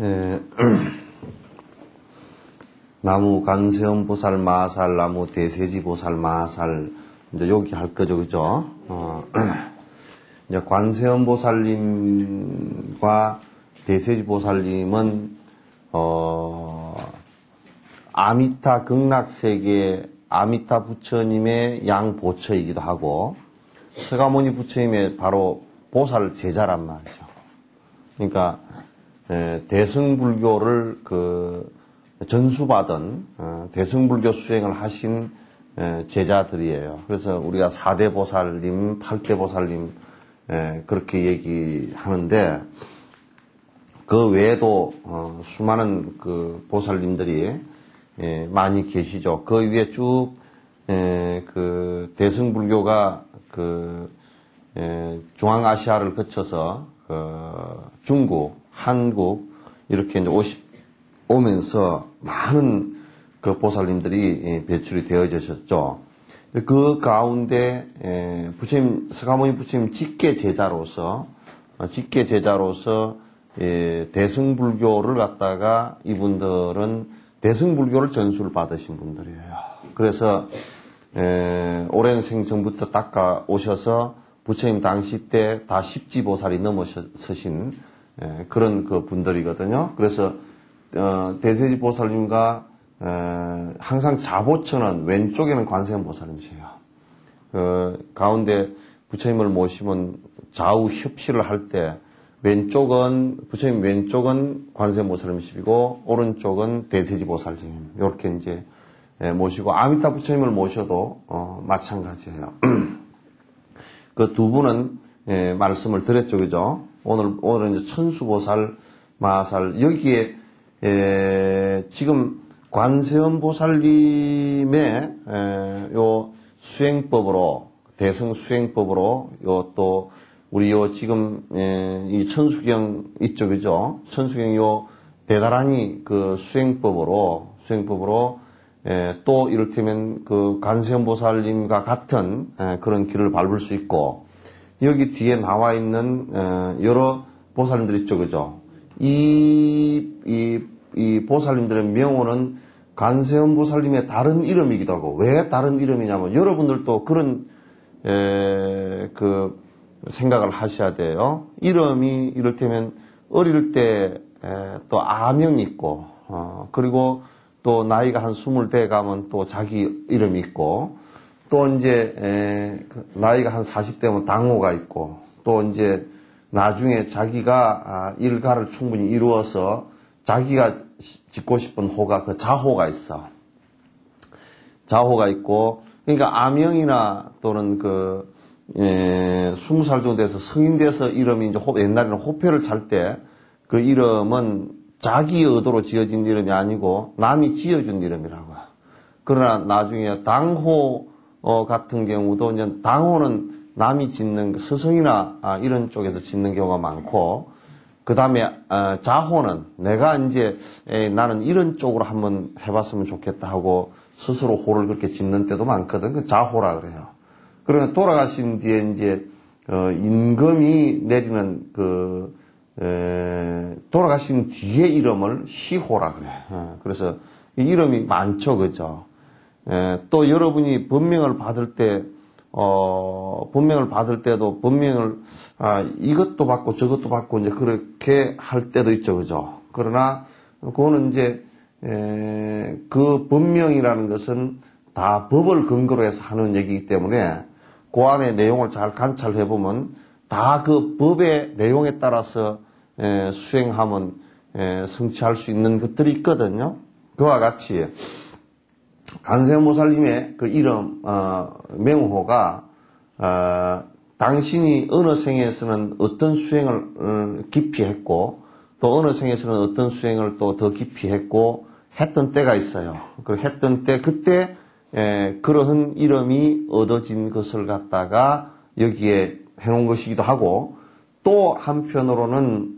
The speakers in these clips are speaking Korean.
예, 나무 관세음보살 마살, 나무 대세지보살 마살, 이제 여기 할 거죠, 그죠? 이제 관세음보살님과 대세지보살님은, 아미타 극락세계 아미타 부처님의 양보처이기도 하고, 서가모니 부처님의 바로 보살 제자란 말이죠. 그러니까, 대승불교를 전수받은 대승불교 수행을 하신 제자들이에요. 그래서 우리가 4대 보살님, 8대 보살님 그렇게 얘기하는데 그 외에도 수많은 그 보살님들이 많이 계시죠. 그 위에 쭉 그 대승불교가 그 중앙아시아를 거쳐서 중국, 한국 이렇게 이제 오면서 많은 그 보살님들이 배출이 되어지셨죠. 그 가운데 부처님 서가모니 부처님 직계 제자로서 대승불교를 갖다가 이분들은 대승불교를 전수를 받으신 분들이에요. 그래서 오랜 생전부터 닦아 오셔서 부처님 당시 때 다 십지보살이 넘어서신 그런 그 분들이거든요. 그래서 대세지보살님과 항상 자보처는 왼쪽에는 관세음보살님이세요. 가운데 부처님을 모시면 좌우 협시를 할 때 부처님 왼쪽은 관세음보살님이시고 오른쪽은 대세지보살님 이렇게 이제 모시고 아미타 부처님을 모셔도 마찬가지예요. 그 두 분은 말씀을 드렸죠, 그죠? 오늘은 이제 천수보살, 마살 여기에 지금 관세음보살님의 요 수행법으로 대승 수행법으로 요 또 우리 요 지금 이 천수경 있죠, 그죠? 천수경 요 대단하니 그 수행법으로 또 이를테면 그 관세음보살님과 같은 그런 길을 밟을 수 있고 여기 뒤에 나와 있는 여러 보살님들 있죠, 그죠? 이 보살님들의 명호는 관세음보살님의 다른 이름이기도 하고 왜 다른 이름이냐면 여러분들도 그런 그 생각을 하셔야 돼요. 이름이 이를테면 어릴 때 또 아명이 있고 그리고 또 나이가 한 20대 가면 또 자기 이름이 있고 또 이제 나이가 한 40대면 당호가 있고 또 이제 나중에 자기가 일가를 충분히 이루어서 자기가 짓고 싶은 호가 그 자호가 있어. 자호가 있고 그러니까 아명이나 또는 20살 정도 돼서 성인 돼서 이름이 이제 옛날에는 호패를 찰 때 그 이름은 자기 의도로 지어진 이름이 아니고 남이 지어준 이름이라고요. 그러나 나중에 당호 같은 경우도 이제 당호는 남이 짓는 스승이나 이런 쪽에서 짓는 경우가 많고 그 다음에 자호는 내가 이제 나는 이런 쪽으로 한번 해봤으면 좋겠다 하고 스스로 호를 그렇게 짓는 때도 많거든. 그 자호라 그래요. 그러면 돌아가신 뒤에 이제 임금이 내리는 돌아가신 뒤에 이름을 시호라 그래. 그래서 이 이름이 많죠, 그죠? 또 여러분이 법명을 받을 때도 법명을 이것도 받고 저것도 받고 이제 그렇게 할 때도 있죠, 그죠? 그러나 그거는 이제 그 법명이라는 것은 다 법을 근거로 해서 하는 얘기이기 때문에 그 안에 내용을 잘 관찰해 보면 다 그 법의 내용에 따라서 수행하면 성취할 수 있는 것들이 있거든요. 그와 같이 관세음보살님의 그 이름 명호가 당신이 어느 생에서는 어떤 수행을 깊이 했고 또 어느 생에서는 어떤 수행을 또 더 깊이 했고 했던 때가 있어요. 그 했던 때 그때 그러한 이름이 얻어진 것을 갖다가 여기에 해놓은 것이기도 하고 또 한편으로는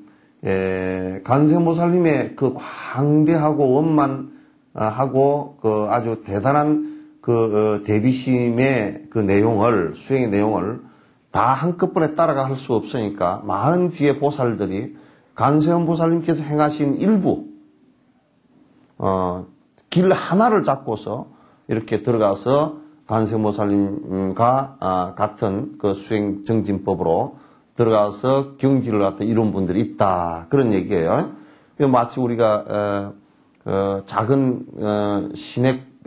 관세음보살님의 그 광대하고 원만하고 그 아주 대단한 그 대비심의 그 내용을 수행의 내용을 다 한꺼번에 따라가 할 수 없으니까 많은 뒤에 보살들이 관세음 보살님께서 행하신 일부, 길 하나를 잡고서 이렇게 들어가서 관세음 보살님과 같은 그 수행 정진법으로 들어가서 경지를 갖다 이룬 분들이 있다. 그런 얘기예요. 마치 우리가 작은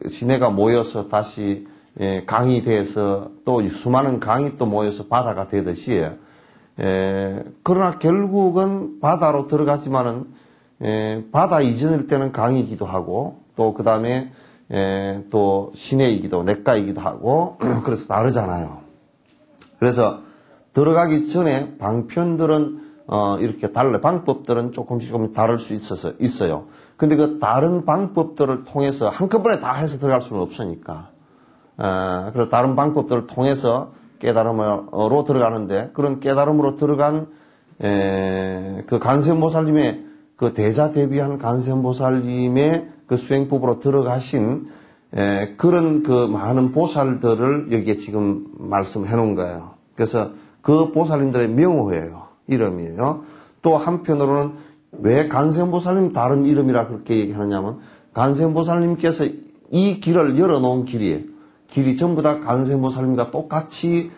시내가 모여서 다시 강이 돼서 또 수많은 강이 또 모여서 바다가 되듯이, 그러나 결국은 바다로 들어가지만은 바다 이전일 때는 강이기도 하고 또 그 다음에 또 시내이기도 냇가이기도 하고 그래서 다르잖아요. 그래서 들어가기 전에 방편들은 이렇게 달라. 방법들은 조금씩 다를 수 있어요. 근데 그 다른 방법들을 통해서 한꺼번에 다 해서 들어갈 수는 없으니까. 그래서 다른 방법들을 통해서 깨달음으로 들어가는데, 그런 깨달음으로 들어간 그 관세음보살님의 그 대자대비한 관세음보살님의 그 수행법으로 들어가신 그런 그 많은 보살들을 여기에 지금 말씀해 놓은 거예요. 그래서 그 보살님들의 명호예요. 이름이에요. 또 한편으로는 왜 관세음보살님 다른 이름이라 그렇게 얘기하느냐면, 관세음보살님께서 이 길을 열어놓은 길이 전부 다 관세음보살님과 똑같이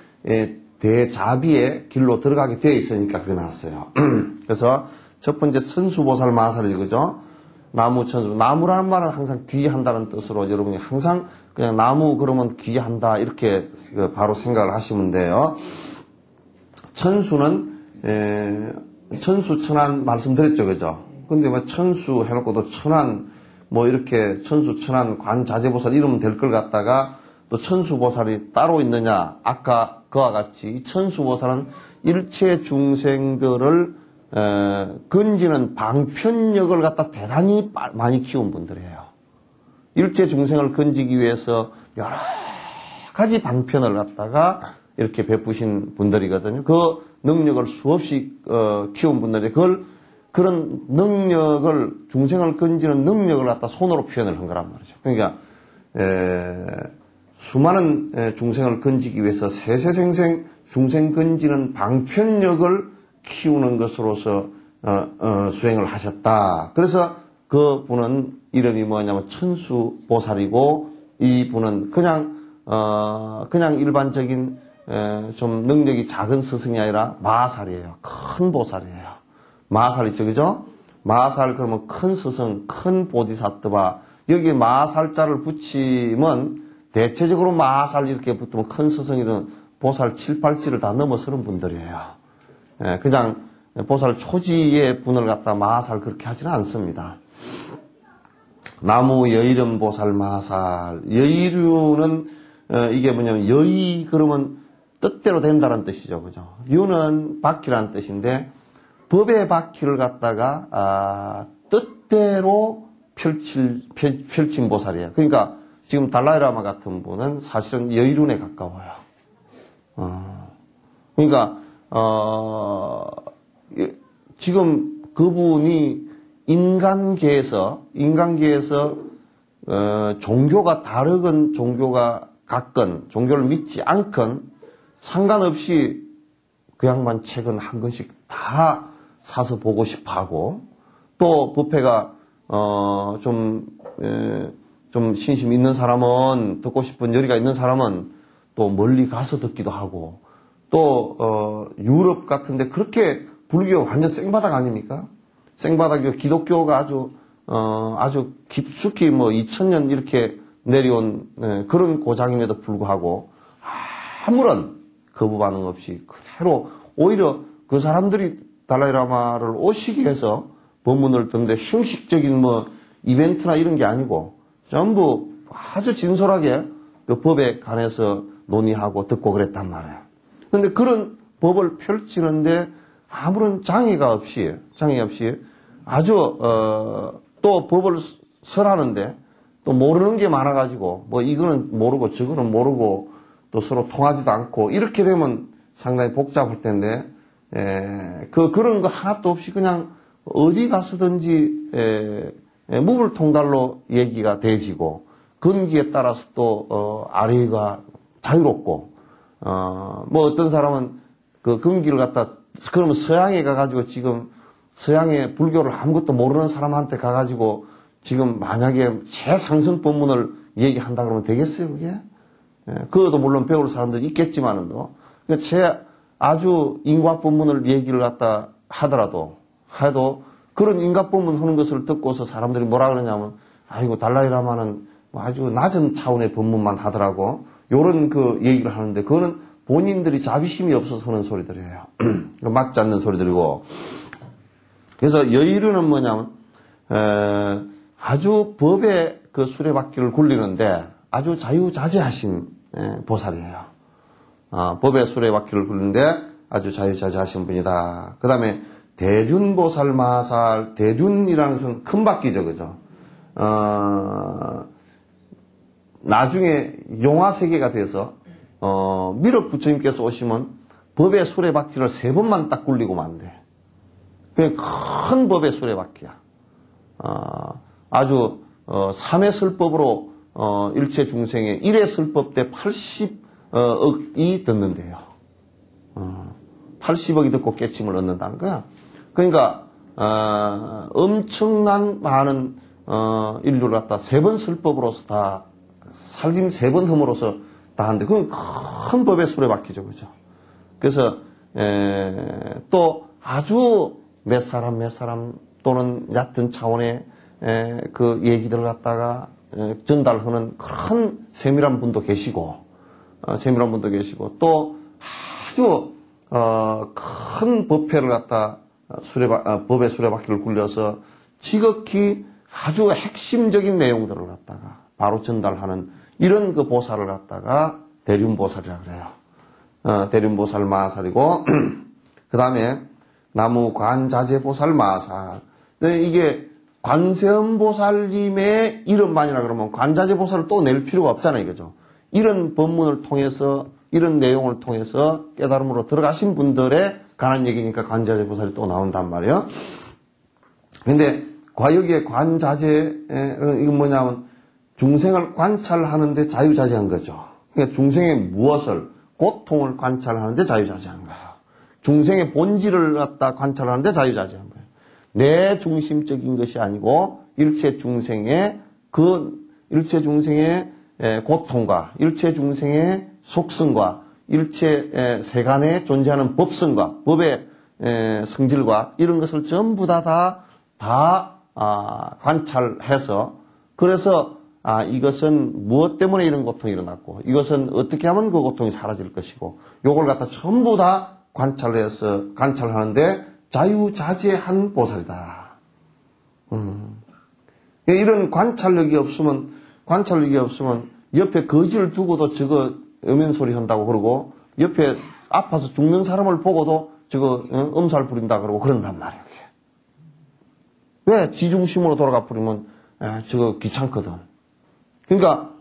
대자비의 길로 들어가게 되어 있으니까 그게 나왔어요. 그래서 첫 번째 천수보살 마살이죠. 그죠? 나무 천수. 나무라는 말은 항상 귀한다는 뜻으로 여러분이 항상 그냥 나무 그러면 귀한다 이렇게 바로 생각을 하시면 돼요. 천수는 천수 천안 말씀드렸죠. 그죠? 근데 뭐 천수 해놓고도 천안 뭐 이렇게 천수 천안 관자재보살 이러면 될 걸 갖다가 또 천수보살이 따로 있느냐? 아까 그와 같이 이 천수보살은 일체 중생들을 건지는 방편력을 갖다 대단히 많이 키운 분들이에요. 일체 중생을 건지기 위해서 여러 가지 방편을 갖다가 이렇게 베푸신 분들이거든요. 그 능력을 수없이 키운 분들이 그런 능력을, 중생을 건지는 능력을 갖다 손으로 표현을 한 거란 말이죠. 그러니까 수많은 중생을 건지기 위해서 세세생생 중생 건지는 방편력을 키우는 것으로서 수행을 하셨다. 그래서 그 분은 이름이 뭐냐면 천수보살이고, 이 분은 그냥 일반적인 좀 능력이 작은 스승이 아니라 마살이에요. 큰 보살이에요. 마살 있죠, 그죠? 마살 그러면 큰 스승, 큰 보디사트바. 여기에 마살자를 붙이면 대체적으로 마살 이렇게 붙으면 큰 스승 이런 보살 7, 8지를 다 넘어서는 분들이에요. 그냥 보살 초지의 분을 갖다 마살 그렇게 하지는 않습니다. 나무 여의름 보살 마살. 여의류는 이게 뭐냐면 여의 그러면 뜻대로 된다는 뜻이죠. 그죠? 유는 바퀴라는 뜻인데 법의 바퀴를 갖다가 뜻대로 펼친 보살이에요. 그러니까 지금 달라이라마 같은 분은 사실은 여의륜에 가까워요. 그러니까 지금 그분이 인간계에서 종교가 다르건 종교가 같건 종교를 믿지 않건 상관없이 그 양반 책은 한 권씩 다 사서 보고 싶어 하고, 또 법회가 좀 신심 있는 사람은, 듣고 싶은 열의가 있는 사람은 또 멀리 가서 듣기도 하고, 또 유럽 같은데 그렇게 불교 완전 생바닥 아닙니까? 생바닥이 기독교가 아주 깊숙이 뭐 2000년 이렇게 내려온 그런 고장임에도 불구하고 아무런 거부 반응 없이 그대로, 오히려 그 사람들이 달라이라마를 오시게 해서 법문을 듣는데 형식적인 뭐 이벤트나 이런 게 아니고 전부 아주 진솔하게 그 법에 관해서 논의하고 듣고 그랬단 말이에요. 그런데 그런 법을 펼치는데 아무런 장애가 없이 아주 또 법을 설하는데 또 모르는 게 많아가지고 뭐 이거는 모르고 저거는 모르고 또 서로 통하지도 않고 이렇게 되면 상당히 복잡할 텐데, 그런 거 하나도 없이 그냥 어디 가서든지 무불통달로 얘기가 되지고, 근기에 따라서 또 아래가 자유롭고, 뭐 어떤 사람은 그 근기를 갖다, 그러면 서양에 가가지고 지금 서양의 불교를 아무것도 모르는 사람한테 가가지고 지금 만약에 최상승 법문을 얘기한다 그러면 되겠어요, 그게? 예, 그것도 물론 배울 사람들이 있겠지만은도, 아주 인과 법문을 얘기를 갖다 하더라도, 해도 그런 인과 법문 하는 것을 듣고서 사람들이 뭐라 그러냐면, 아이고, 달라이라마는 아주 낮은 차원의 법문만 하더라고. 요런 그 얘기를 하는데, 그거는 본인들이 자비심이 없어서 하는 소리들이에요. 맞지 않는 소리들이고. 그래서 여의류는 뭐냐면, 아주 법의 그 수레바퀴를 굴리는데 아주 자유자재하신 보살이에요. 법의 수레바퀴를 굴리는데 아주 자유자재하신 분이다. 그 다음에 대륜보살 마살, 대륜이라는 것은 큰 바퀴죠, 그죠? 나중에 용화세계가 돼서, 미륵 부처님께서 오시면 법의 수레바퀴를 3번만 딱 굴리고 만 돼. 그게 큰 법의 수레바퀴야. 아주, 3의 설법으로, 일체 중생의 1의 설법 때 80억이 듣는데요. 80억이 듣고 깨침을 얻는다는 거야. 그러니까, 엄청난 많은, 인류를 갖다 3번 설법으로서 다, 살림 3번 흠으로서 다 하는데, 그건 큰 법의 수레바퀴죠, 그죠? 그래서, 또 아주 몇 사람 또는 얕은 차원의 그 얘기들을 갖다가 전달하는 큰 세밀한 분도 계시고, 또 아주, 큰 법회를 갖다 법의 수레바퀴를 굴려서 지극히 아주 핵심적인 내용들을 갖다가 바로 전달하는 이런 그 보살을 갖다가 대륜보살이라 그래요. 대륜보살 마살이고, 그 다음에 나무 관자재보살 마살. 이게 관세음보살님의 이름만이라 그러면 관자재보살을 또 낼 필요가 없잖아요, 이거죠. 이런 법문을 통해서, 이런 내용을 통해서 깨달음으로 들어가신 분들에 관한 얘기니까 관자재보살이 또 나온단 말이에요. 근데 여기에 관자재, 이건 뭐냐면 중생을 관찰하는데 자유자재한 거죠. 그러니까 중생의 무엇을, 고통을 관찰하는데 자유자재한 거예요. 중생의 본질을 갖다 관찰하는데 자유자재한 거예요. 내 중심적인 것이 아니고 일체 중생의 고통과 일체 중생의 속성과 일체 세간에 존재하는 법성과 법의 성질과 이런 것을 전부 다 관찰해서 그래서 이것은 무엇 때문에 이런 고통이 일어났고 이것은 어떻게 하면 그 고통이 사라질 것이고 요걸 갖다 전부 다 관찰하는데 자유자재한 보살이다. 이런 관찰력이 없으면 옆에 거지를 두고도 저거 음연소리 한다고 그러고 옆에 아파서 죽는 사람을 보고도 저거 엄살 부린다 그러고 그런단 말이에요. 왜 지중심으로 돌아가 버리면 저거 귀찮거든. 그러니까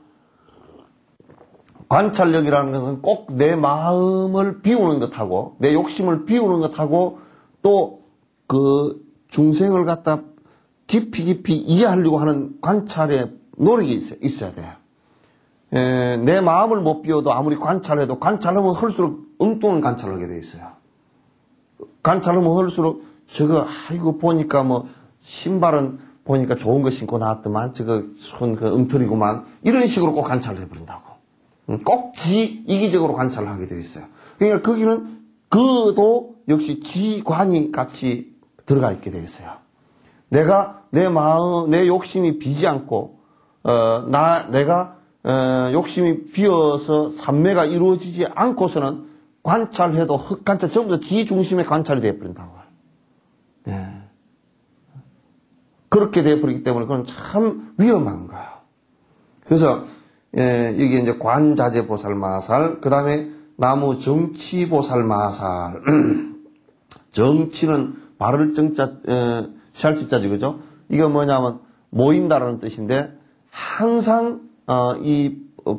관찰력이라는 것은 꼭 내 마음을 비우는 것하고 내 욕심을 비우는 것하고 또 그 중생을 갖다 깊이 이해하려고 하는 관찰의 노력이 있어야 돼요. 내 마음을 못 비워도 아무리 관찰해도 관찰하면 할수록 엉뚱한 관찰을 하게 돼 있어요. 관찰하면 할수록 저거 아이고 보니까 뭐 신발은 보니까 좋은 거 신고 나왔더만 저거 손 그 엉터리구만 이런 식으로 꼭 관찰을 해버린다고. 꼭 이기적으로 관찰을 하게 되어 있어요. 그러니까 거기는 그도 역시 지관이 같이 들어가 있게 되어 있어요. 내가 내 마음, 내 욕심이 비지 않고, 내가 욕심이 비어서 삼매가 이루어지지 않고서는 관찰해도 흑관찰, 전부 다 지중심의 관찰이 되어버린다고. 예. 그렇게 되어버리기 때문에 그건 참 위험한 거예요. 그래서, 이게 이제 관자재보살 마살, 그 다음에 나무 정치보살 마살. 정치는 바를 정자, 샬치자지, 그죠? 이거 뭐냐면, 모인다라는 뜻인데, 항상, 이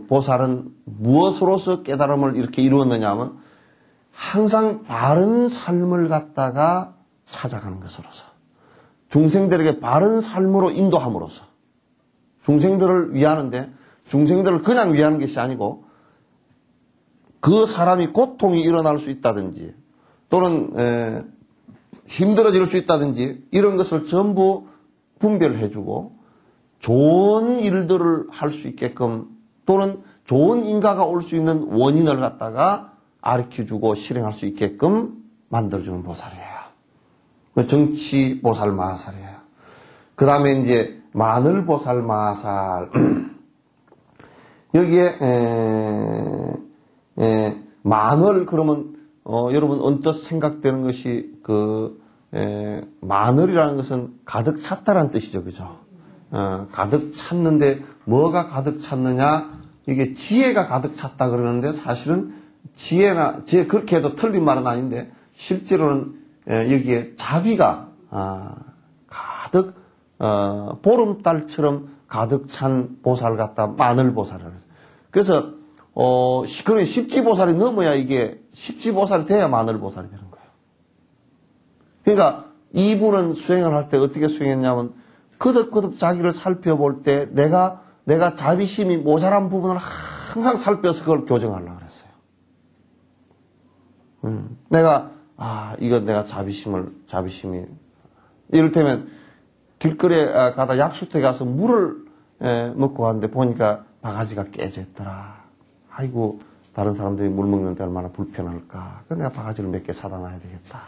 보살은 무엇으로서 깨달음을 이렇게 이루었느냐 하면, 항상 바른 삶을 갖다가 찾아가는 것으로서. 중생들에게 바른 삶으로 인도함으로써. 중생들을 위하는데, 중생들을 그냥 위하는 것이 아니고, 그 사람이 고통이 일어날 수 있다든지, 또는, 힘들어질 수 있다든지 이런 것을 전부 분별해주고 좋은 일들을 할 수 있게끔 또는 좋은 인가가 올 수 있는 원인을 갖다가 가르쳐주고 실행할 수 있게끔 만들어주는 보살이에요. 정치 보살 마살이에요. 그 다음에 이제 마늘 보살 마살. 여기에 마늘 그러면 여러분 언뜻 생각되는 것이 마늘이라는 것은 가득 찼다라는 뜻이죠, 그죠? 가득 찼는데 뭐가 가득 찼느냐? 이게 지혜가 가득 찼다 그러는데 사실은 지혜 그렇게 해도 틀린 말은 아닌데 실제로는 여기에 자비가 가득 보름달처럼 가득 찬 보살 같다 마늘 보살을. 그래서 그런 십지보살이 넘어야 이게 십지보살이 돼야 마늘 보살이 되는 거예요. 그러니까 이분은 수행을 할 때 어떻게 수행했냐면 거듭거듭 자기를 살펴볼 때 내가 자비심이 모자란 부분을 항상 살펴서 그걸 교정하려고 그랬어요. 이건 내가 자비심이 이를테면 길거리에 가다 약수터에 가서 물을 먹고 갔는데 보니까 바가지가 깨져 있더라. 아이고 다른 사람들이 물 먹는데 얼마나 불편할까. 그래서 내가 바가지를 몇 개 사다 놔야 되겠다.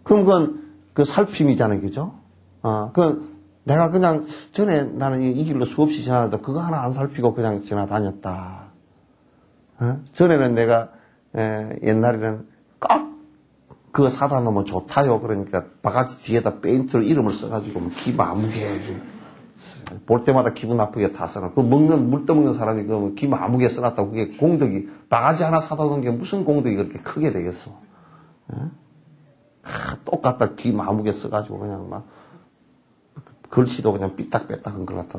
그럼 그건 그 살핌이잖아요, 그죠? 그건 내가 그냥 전에 나는 이 길로 수없이 지나다가 그거 하나 안 살피고 그냥 지나다녔다. 전에는 내가 옛날에는 꼭 그거 사다 놓으면 좋다요. 그러니까 바가지 뒤에다 페인트로 이름을 써가지고 기 마무게 볼 때마다 기분 나쁘게 다 써놨고 물 떠먹는 사람이 기 마무게 써놨다고 그게 공덕이 바가지 하나 사다 놓은 게 무슨 공덕이 그렇게 크게 되겠어. 똑같다 기 마무게 써가지고 그냥 막 글씨도 그냥 삐딱빼딱한 걸 갖다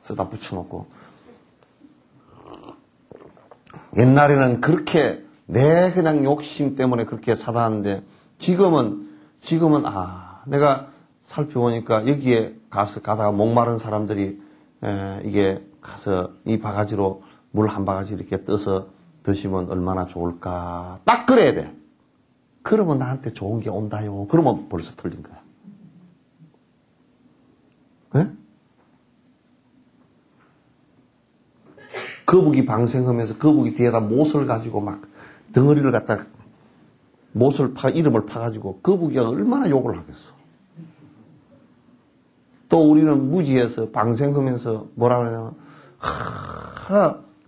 쓰다 붙여놓고 옛날에는 그렇게 내 그냥 욕심 때문에 그렇게 사다 놨는데 지금은 내가 살펴보니까 여기에 가다가 목마른 사람들이 이게 가서 이 바가지로 물 한 바가지 이렇게 떠서 드시면 얼마나 좋을까. 딱 그래야 돼. 그러면 나한테 좋은 게 온다요. 그러면 벌써 틀린 거야. 네? 거북이 방생하면서 거북이 뒤에다 못을 가지고 막 덩어리를 갖다 이름을 파가지고 거북이가 얼마나 욕을 하겠어. 또 우리는 무지해서 방생하면서 뭐라 그러냐면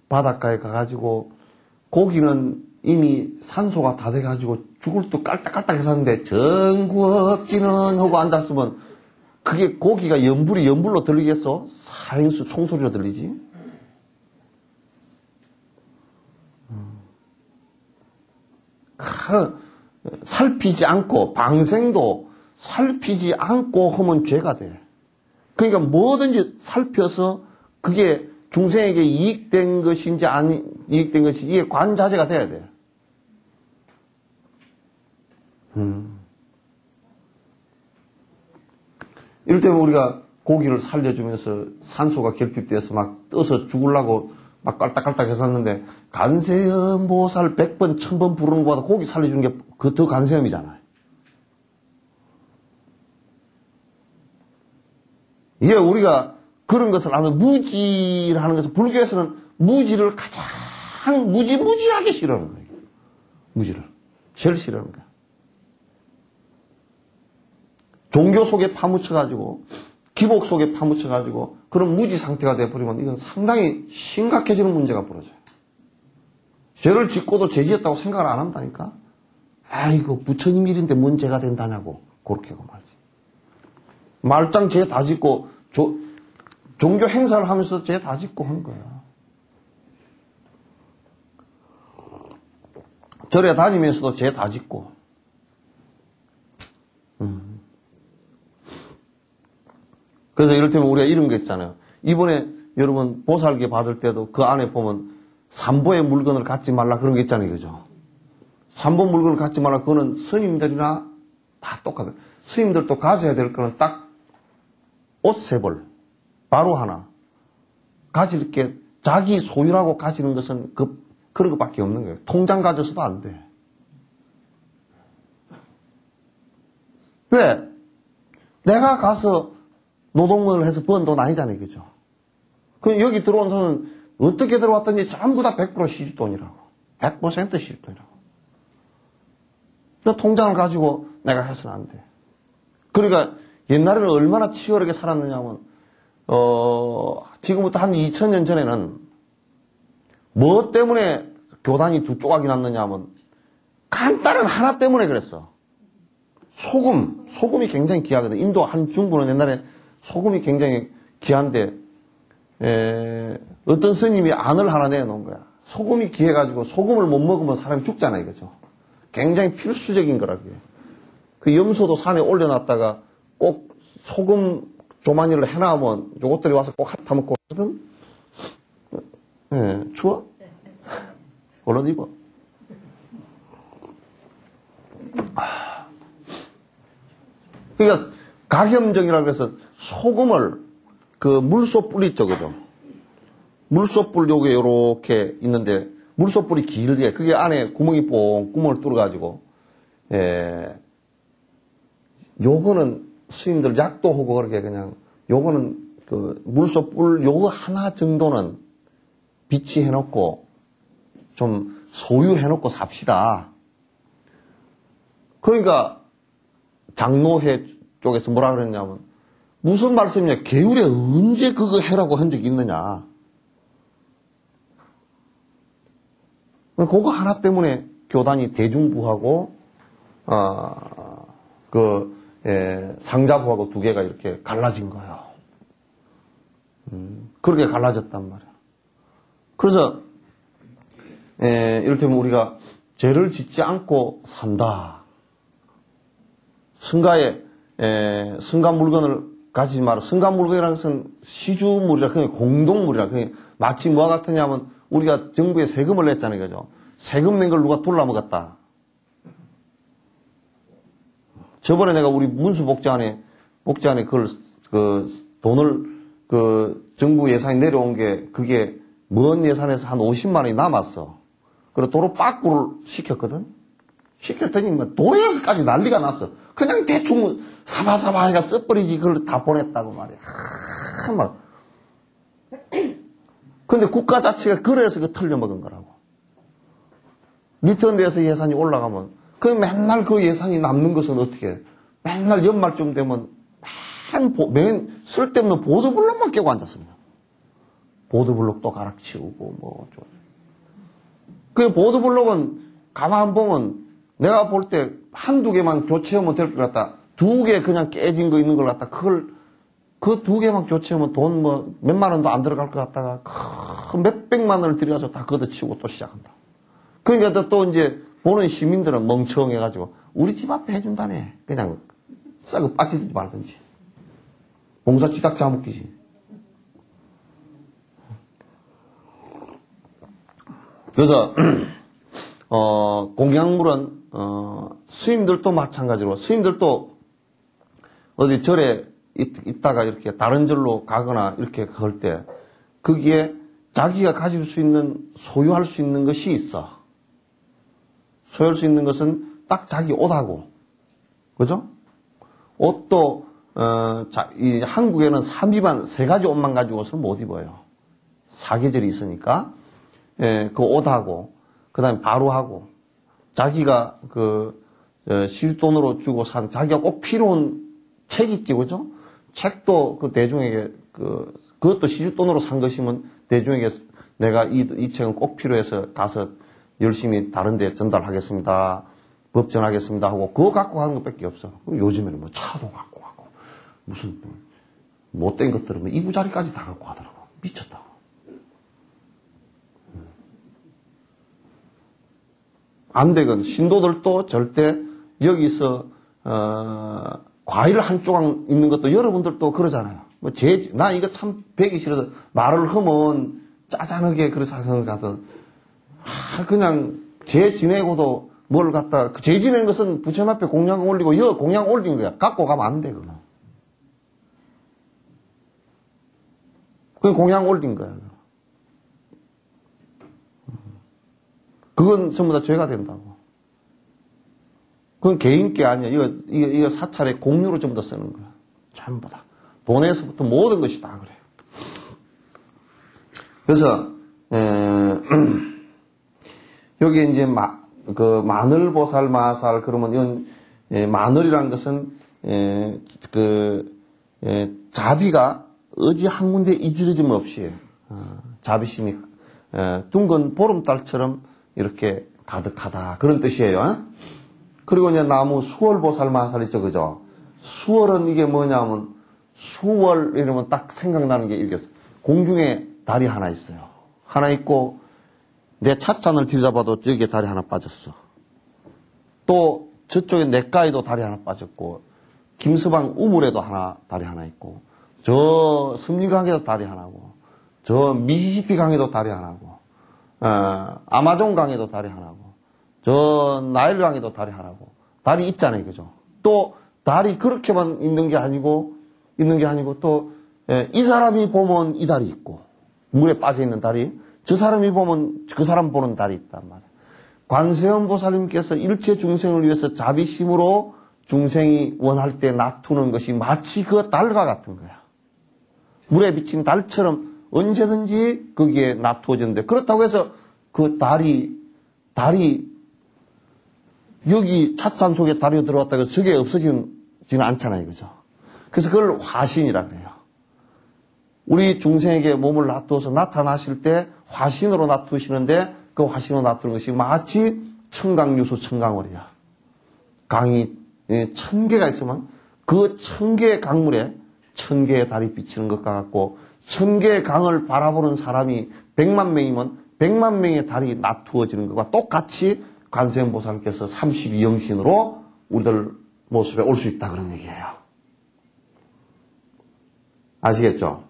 바닷가에 가가지고 고기는 이미 산소가 다 돼가지고 죽을 듯 깔딱깔딱 했었는데 정구업지는 하고 앉았으면 그게 고기가 연불로 들리겠어? 사행수 총소리로 들리지? 살피지 않고 방생도 살피지 않고 하면 죄가 돼. 그러니까 뭐든지 살펴서 그게 중생에게 이익된 것인지 아니 이익된 것인지 이게 관자재가 돼야 돼. 이럴 때면 우리가 고기를 살려주면서 산소가 결핍돼서 막 떠서 죽으려고 막 깔딱깔딱 했었는데 간세음보살 100번, 1000번 부르는 것보다 고기 살려주는 게 그 더 간세음이잖아요. 이게 우리가 그런 것을 하면 무지를 하는 것은 불교에서는 무지를 가장 무지하게 싫어하는 거예요. 무지를. 제일 싫어하는 거예요. 종교 속에 파묻혀가지고 기복 속에 파묻혀가지고 그런 무지 상태가 되어버리면 이건 상당히 심각해지는 문제가 벌어져요. 죄를 짓고도 죄 지었다고 생각을 안 한다니까. 아이고 부처님 일인데 뭔 죄가 된다냐고 그렇게 하고 말지. 말짱 죄 다 짓고 종교 행사를 하면서 죄 다 짓고 한 거야. 절에 다니면서도 죄 다 짓고. 그래서 이를테면 우리가 이런 거 있잖아요. 이번에 여러분 보살계 받을 때도 그 안에 보면 삼보의 물건을 갖지 말라 그런 게 있잖아요. 그죠? 삼보 물건을 갖지 말라 그거는 스님들이나 다 똑같아요. 스님들도 가져야 될 거는 딱 옷 세 벌, 바로 하나. 가질 게 자기 소유라고 가지는 것은 그런 것밖에 없는 거예요. 통장 가져서도 안 돼. 왜? 내가 가서 노동을 해서 번 돈 아니잖아요. 그죠? 그 여기 들어온 돈은 어떻게 들어왔든지 전부 다 100% 시주돈이라고. 100% 시주돈이라고. 그 통장을 가지고 내가 해서는 안 돼. 그러니까 옛날에는 얼마나 치열하게 살았느냐면, 지금부터 한 2000년 전에는 뭐 때문에 교단이 두 조각이 났느냐 하면 간단한 하나 때문에 그랬어. 소금이 굉장히 귀하거든. 인도 한 중부는 옛날에 소금이 굉장히 귀한데, 어떤 스님이 안을 하나 내놓은 거야. 소금이 귀해가지고 소금을 못 먹으면 사람이 죽잖아요. 그죠? 굉장히 필수적인 거라고요. 그 염소도 산에 올려놨다가 꼭 소금 조만이를 해놔면 요것들이 와서 꼭 타먹고 하거든? 추워? 얼른 입어. 그러니까 각염정이라고 해서 소금을 그 물소뿔 있죠, 그죠? 물소뿔 요게 있는데 물소뿔이 길게 그게 안에 구멍이 뽕 구멍을 뚫어가지고 요거는 스님들 약도 하고 그렇게 그냥 요거는 그 물소뿔 요거 하나 정도는 비치해놓고 좀 소유해놓고 삽시다. 그러니까 장로회 쪽에서 뭐라 그랬냐면 무슨 말씀이냐. 계율에 언제 그거 해라고 한 적이 있느냐. 그거 하나 때문에 교단이 대중부하고 상자부하고 두 개가 이렇게 갈라진 거예요. 그렇게 갈라졌단 말이야. 그래서 이를테면 우리가 죄를 짓지 않고 산다. 승가 물건을 가지지 마라. 승가 물건이라는 것은 시주물이라, 그냥 공동물이라. 그냥 마치 뭐와 같으냐면 우리가 정부에 세금을 냈잖아요. 그죠? 세금 낸 걸 누가 돌라먹었다. 저번에 내가 우리 문수복지안에 돈을 정부 예산이 내려온 게 그게 먼 예산에서 한 50만 원이 남았어. 그래서 도로 빠꾸를 시켰거든? 시켰더니 뭐 도에서까지 난리가 났어. 그냥 대충 사바사바 해가 써버리지 그걸 다 보냈다고 말이야. 막. 근데 국가 자체가 그래서 그 털려먹은 거라고. 리턴대에서 예산이 올라가면 그 맨날 그 예산이 남는 것은 어떻게 해? 맨날 연말쯤 되면 맨 쓸데없는 보도블록만 깨고 앉았습니다. 보도블록도 가락치우고 뭐 어쩌고. 그 보도블록은 가만 보면 내가 볼 때 한두 개만 교체하면 될 것 같다. 두 개 그냥 깨진 거 있는 걸 갖다 그 두 개만 교체하면 돈 뭐 몇만 원도 안 들어갈 것 같다가 몇백만 원을 들여서 다 걷어치우고 또 시작한다. 그러니까 또 이제 보는 시민들은 멍청해가지고 우리 집 앞에 해준다네. 그냥 싸고 빠지든지 말든지. 봉사지닥 자먹기지. 그래서 공양물은 스님들도 마찬가지로 스님들도 어디 절에 있다가 이렇게 다른 절로 가거나 이렇게 갈 때 거기에 자기가 가질 수 있는 소유할 수 있는 것이 있어. 소유할 수 있는 것은 딱 자기 옷하고, 그죠? 옷도 이 한국에는 3비만 3가지 옷만 가지고 옷을 못 입어요. 사계절이 있으니까. 그 옷하고, 그 다음에 바루하고, 자기가 시주돈으로 주고 산, 자기가 꼭 필요한 책 있지, 그죠? 책도 그 대중에게, 그것도 시주돈으로 산 것이면 대중에게 내가 이 책은 꼭 필요해서 가서 열심히 다른 데 전달하겠습니다. 법전하겠습니다 하고, 그거 갖고 가는 것밖에 없어. 요즘에는 뭐 차도 갖고 가고, 무슨 못된 것들은 뭐 이부자리까지 다 갖고 가더라고. 미쳤다. 안 되거든. 신도들도 절대 여기서 과일 한 조각 있는 것도 여러분들도 그러잖아요. 뭐 나 이거 참 배기 싫어서 말을 하면 짜잔하게 그래서 하든 그냥 제 지내고도 뭘 갖다 제 지내는 것은 부처님 앞에 공양 올리고 공양 올린 거야. 갖고 가면 안 돼. 그건 공양 올린 거야. 그건 전부 다 죄가 된다고. 그건 개인 게 아니야. 이거 사찰에 공유로 전부 다 쓰는 거야. 전부 다. 돈에서부터 모든 것이 다 그래요. 그래서, 여기 이제 마늘보살, 마살, 그러면 이건, 마늘이란 것은, 자비가 어디 한 군데 이지러짐 없이, 자비심이, 둥근 보름달처럼 이렇게 가득하다. 그런 뜻이에요. 그리고 이제 나무 수월보살, 마살 있죠. 그죠? 수월은 이게 뭐냐면, 수월 이러면 딱 생각나는 게 이렇게 공중에 달이 하나 있어요. 하나 있고 내 찻잔을 들여다봐도 여기에 달이 하나 빠졌어. 또 저쪽에 냇가에도 달이 하나 빠졌고 김서방 우물에도 달이 하나 있고 저 섭리강에도 달이 하나고 저 미시시피 강에도 달이 하나고 아마존 강에도 달이 하나고 저 나일 강에도 달이 하나고 달이 있잖아요. 그죠? 또 달이 그렇게만 있는 게 아니고 또 이 사람이 보면 이 달이 있고 물에 빠져있는 달이 저 사람이 보면 그 사람 보는 달이 있단 말이에요. 관세음보살님께서 일체 중생을 위해서 자비심으로 중생이 원할 때 놔두는 것이 마치 그 달과 같은 거야. 물에 비친 달처럼 언제든지 거기에 놔두어졌는데 그렇다고 해서 그 달이 여기 찻잔 속에 달이 들어왔다고 해서 저게 없어지는 않잖아요. 그죠? 그래서 그걸 화신이라고 해요. 우리 중생에게 몸을 놔두어서 나타나실 때 화신으로 놔두시는데 그 화신으로 놔두는 것이 마치 청강유수 청강월이야. 강이 1000개가 있으면 그 1000개의 강물에 1000개의 달이 비치는 것과 같고 1000개의 강을 바라보는 사람이 100만 명이면 100만 명의 달이 놔두어지는 것과 똑같이 관세음보살께서 32영신으로 우리들 모습에 올 수 있다 그런 얘기예요. 아시겠죠?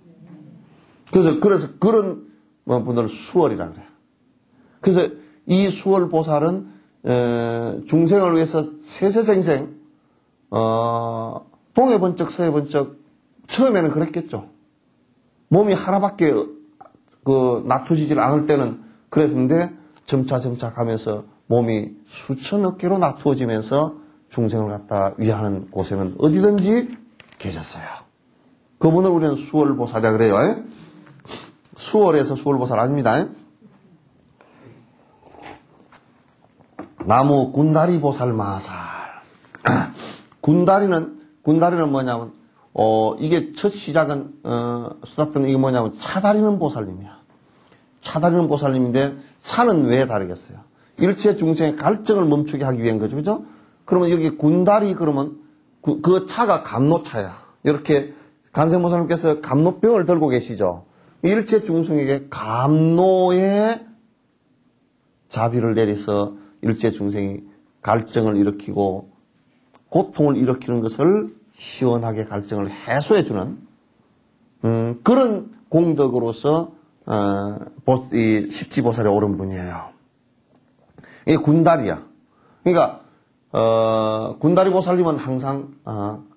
그래서 그런 분들을 수월이라 그래요. 그래서 이 수월보살은 중생을 위해서 세세생생 동해 번쩍 서해 번쩍 처음에는 그랬겠죠. 몸이 하나밖에 놔두지질 않을 때는 그랬는데 점차 가면서 몸이 수천억 개로 놔두어지면서 중생을 갖다 위하는 곳에는 어디든지 계셨어요. 그분을 우리는 수월보살이라 그래요. 수월에서 수월보살 아닙니다. 나무 군다리보살 마살. 군다리는 뭐냐면 이게 첫 시작은 수다ጥ는 이게 뭐냐면 차다리는 보살님이야. 차다리는 보살님인데 차는 왜 다르겠어요? 일체 중생의 갈증을 멈추게 하기 위한 거죠. 그죠? 그러면 여기 군다리 그러면 그 차가 감노차야. 이렇게 관세음보살님께서 감노병을 들고 계시죠. 일체 중생에게 감노의 자비를 내려서 일체 중생이 갈증을 일으키고 고통을 일으키는 것을 시원하게 갈증을 해소해주는 그런 공덕으로서 이 십지보살에 오른 분이에요. 이게 군다리야. 그러니까 군다리보살님은 항상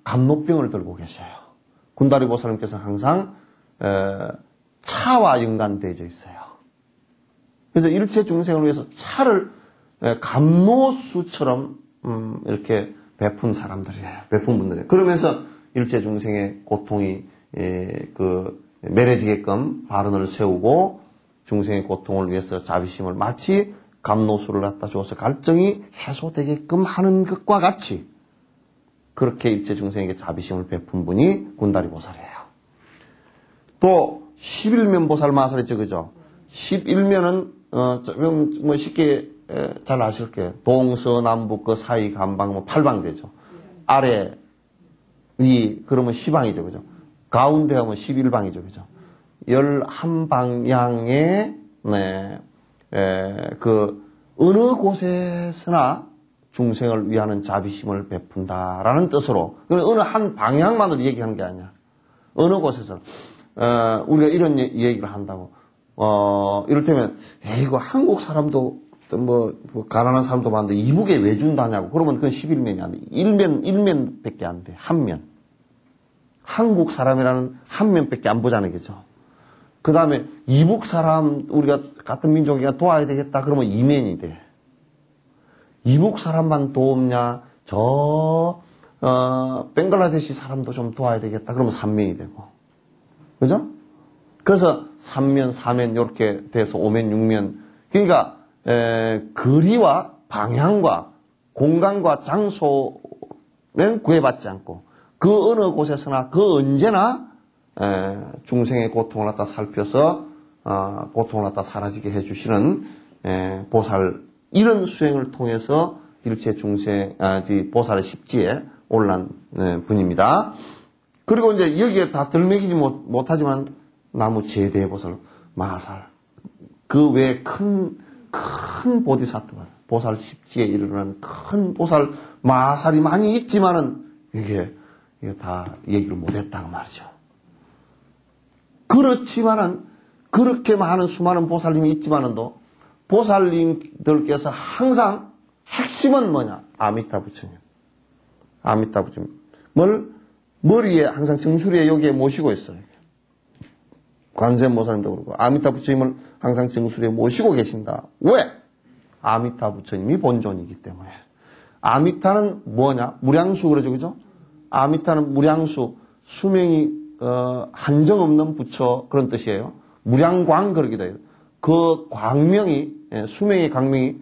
감노병을 들고 계셔요. 군다리보살님께서는 항상 차와 연관되어 있어요. 그래서 일체 중생을 위해서 차를 감노수처럼 이렇게 베푼 사람들이에요. 베푼 분들이에요. 그러면서 일체 중생의 고통이 매려지게끔 발언을 세우고 중생의 고통을 위해서 자비심을 마치 감노수를 갖다 주어서 갈증이 해소되게끔 하는 것과 같이 그렇게 일체 중생에게 자비심을 베푼 분이 군다리보살이에요. 또 11면보살 마살 있죠. 그죠? 11면은 좀 쉽게 잘 아실 거예요. 동서남북 그 사이 간방 8방되죠. 아래 위 그러면 10방이죠. 그죠? 가운데 하면 11방이죠. 그죠? 11방향의 어느 곳에서나 중생을 위하는 자비심을 베푼다라는 뜻으로 어느 한 방향만을 얘기하는 게 아니야. 어느 곳에서 우리가 이런 얘기를 한다고 이를테면 이거 한국 사람도 뭐 가난한 사람도 많은데 이북에 왜 준다냐고 그러면 그건 11면이 안 돼. 1면밖에 안 돼. 한 면. 한국 사람이라는 한 면밖에 안 보자는 거죠. 그 다음에 이북 사람 우리가 같은 민족이가 도와야 되겠다 그러면 2면이 돼. 이북 사람만 돕냐 벵글라데시 사람도 좀 도와야 되겠다. 그러면 3면이 되고. 그죠? 그래서 3면, 4면 이렇게 돼서 5면, 6면. 그러니까 거리와 방향과 공간과 장소는 구애받지 않고 그 어느 곳에서나 그 언제나 중생의 고통을 갖다 살펴서 고통을 갖다 사라지게 해주시는 보살 이런 수행을 통해서 일체 중생 보살의 십지에 올란 분입니다. 그리고 이제 여기에 다 들먹이지 못하지만 나무 제대보살, 마살 그 외에 큰 보디사트바 보살 십지에 이르는 큰 보살 마살이 많이 있지만은 이게 다 얘기를 못했다고 말이죠. 그렇지만은 그렇게 많은 수많은 보살님이 있지만은도 보살님들께서 항상 핵심은 뭐냐? 아미타 부처님. 아미타 부처님을 머리에 항상 정수리에 여기에 모시고 있어요. 관세음보살님도 그렇고 아미타 부처님을 항상 정수리에 모시고 계신다. 왜? 아미타 부처님이 본존이기 때문에. 아미타는 뭐냐? 무량수 그러죠, 그죠? 아미타는 무량수, 수명이 한정없는 부처 그런 뜻이에요. 무량광 그러기도 해요. 그 광명이 수명의 광명이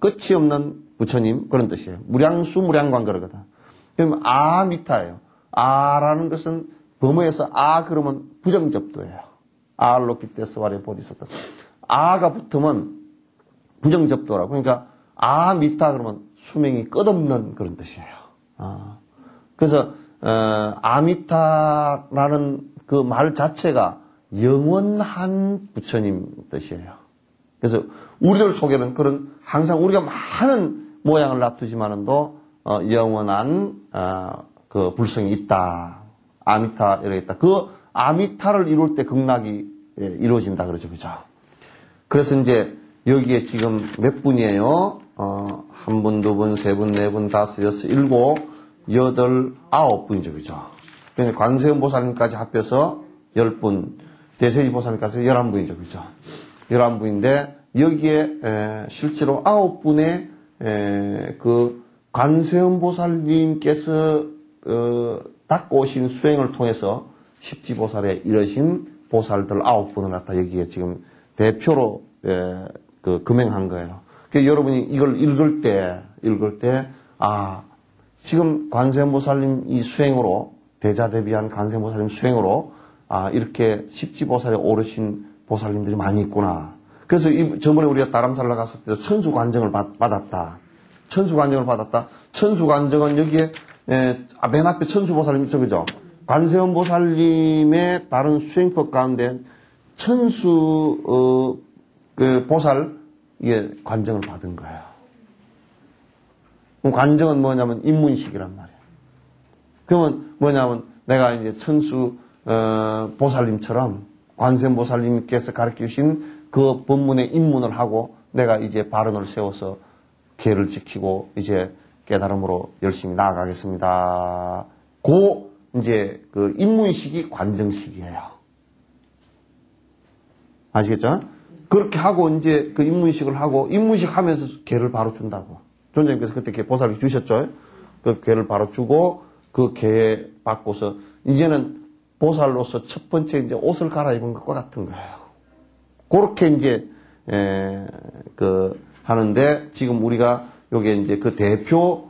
끝이 없는 부처님 그런 뜻이에요. 무량수 무량광 그러거든. 그러면 아미타예요. 아라는 것은 범어에서 그러면 부정접도예요. 알로키테스와레 보디사타. 아가 붙으면 부정접도라고. 그러니까 아미타 그러면 수명이 끝없는 그런 뜻이에요. 그래서 아미타라는 그 말 자체가 영원한 부처님 뜻이에요. 그래서 우리들 속에는 그런 항상 우리가 많은 모양을 놔두지만은도 영원한 그 불성이 있다. 아미타 이렇게 있다. 그 아미타를 이룰 때 극락이 이루어진다 그러죠, 그죠? 그래서 이제 여기에 지금 몇 분이에요? 한 분, 두 분, 세 분, 네 분, 다섯, 여섯, 일곱, 여덟, 아홉 분이죠, 그죠? 그래서 관세음보살님까지 합해서 10분, 대세지 보살님까지 11분이죠, 그죠? 11분인데 여기에 실제로 9분의 그 관세음보살님께서 닦고 오신 수행을 통해서 십지보살에 이르신 보살들 9분을 갖다 여기에 지금 대표로 그 금행한 거예요. 그래서 여러분이 이걸 읽을 때 지금 관세음보살님 이 수행으로 대자대비한 관세음보살님 수행으로 이렇게 십지보살에 오르신 보살님들이 많이 있구나. 그래서 저번에 우리가 다람살라 갔을 때도 천수관정을 받았다. 천수관정을 받았다. 천수관정은 여기에 맨 앞에 천수보살님 있죠, 그죠? 관세음보살님의 다른 수행법 가운데 천수 그 보살 이게 관정을 받은 거예요. 그럼 관정은 뭐냐면 입문식이란 말이에요. 그러면 뭐냐면 내가 이제 천수 보살님처럼 관세음보살님께서 가르쳐 주신 그 법문에 입문을 하고 내가 이제 발언을 세워서 계를 지키고 이제 깨달음으로 열심히 나아가겠습니다. 이제 그 입문식이 관정식이에요. 아시겠죠? 그렇게 하고 이제 그 입문식을 하고 입문식 하면서 계를 바로 준다고. 존재님께서 그때 계 보살을 주셨죠? 그 계를 바로 주고 그 계 받고서 이제는 보살로서 첫 번째 이제 옷을 갈아입은 것과 같은 거예요. 그렇게 이제 하는데 지금 우리가 요게 이제 그 대표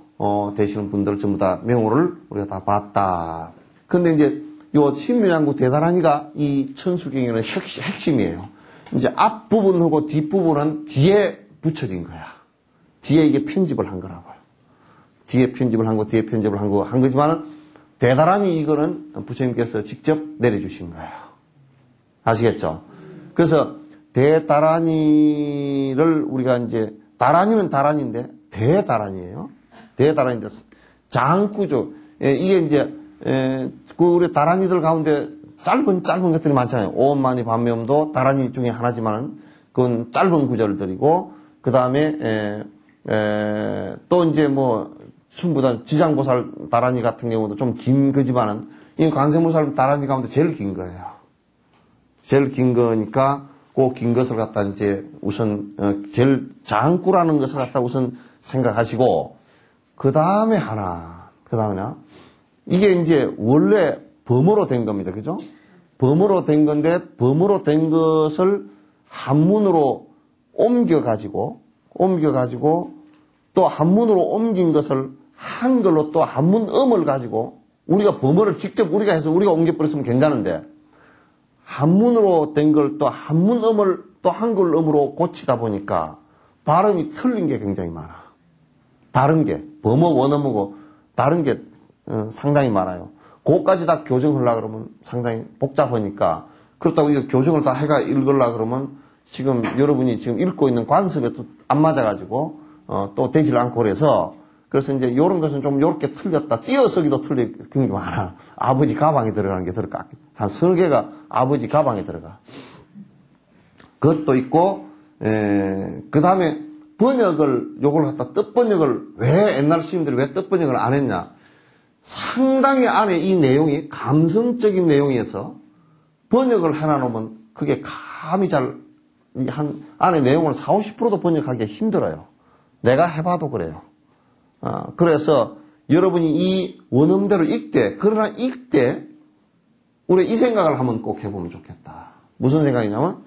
되시는 분들 전부 다 명호를 우리가 다 봤다. 근데 이제 요 신묘양구 대다라니가 이 천수경에는 핵심이에요. 이제 앞부분하고 뒷부분은 뒤에 붙여진 거야. 뒤에 이게 편집을 한 거라고요. 뒤에 편집을 한 거, 뒤에 편집을 한 거지만은 대다라니 이거는 부처님께서 직접 내려주신 거예요. 아시겠죠? 그래서 대다라니를 우리가 이제 다라니는 다라니인데 대다라니예요. 대다라니인데 장구조 이게 이제 그 우리 다라니들 가운데 짧은 것들이 많잖아요. 오엄만이 반면도 다라니 중에 하나지만은 그건 짧은 구절들이고 그 다음에 또 이제 뭐 충분한 지장보살 다라니 같은 경우도 좀 긴 거지만은 이 관세음보살 다라니 가운데 제일 긴 거예요. 제일 긴 거니까 그 긴 것을 갖다 이제 우선 제일 장구라는 것을 갖다 우선 생각하시고 그 다음에 하나. 그 다음에 이게 이제 원래 범어로 된 겁니다. 그죠? 범어로 된 건데, 범어로 된 것을 한문으로 옮겨가지고, 또 한문으로 옮긴 것을 한글로 또 한문음을 가지고, 우리가 범어를 직접 우리가 해서 우리가 옮겨버렸으면 괜찮은데, 한문으로 된 걸 또 한문음을 또 한글음으로 고치다 보니까 발음이 틀린 게 굉장히 많아. 다른 게, 범어 원어문하고 다른 게 상당히 많아요. 그것까지 다 교정하려고 그러면 상당히 복잡하니까, 그렇다고 이거 교정을 다 해가 읽으려고 그러면 지금 여러분이 지금 읽고 있는 관습에 또 안 맞아가지고, 또 되질 않고 그래서 이제 이런 것은 좀 요렇게 틀렸다. 띄어쓰기도 틀린 게 많아. 아버지 가방에 들어가는 게 들어가. 한 3개가 아버지 가방에 들어가. 그것도 있고, 그 다음에 번역을, 요걸 갖다 뜻번역을 왜 옛날 스님들이 왜 뜻번역을 안 했냐. 상당히 안에 이 내용이 감성적인 내용이어서 번역을 해놔놓으면 그게 감이 안에 내용을 40, 50%도 번역하기가 힘들어요. 내가 해봐도 그래요. 그래서 여러분이 이 원음대로 그러나 읽되, 우리 이 생각을 한번 꼭 해보면 좋겠다. 무슨 생각이냐면,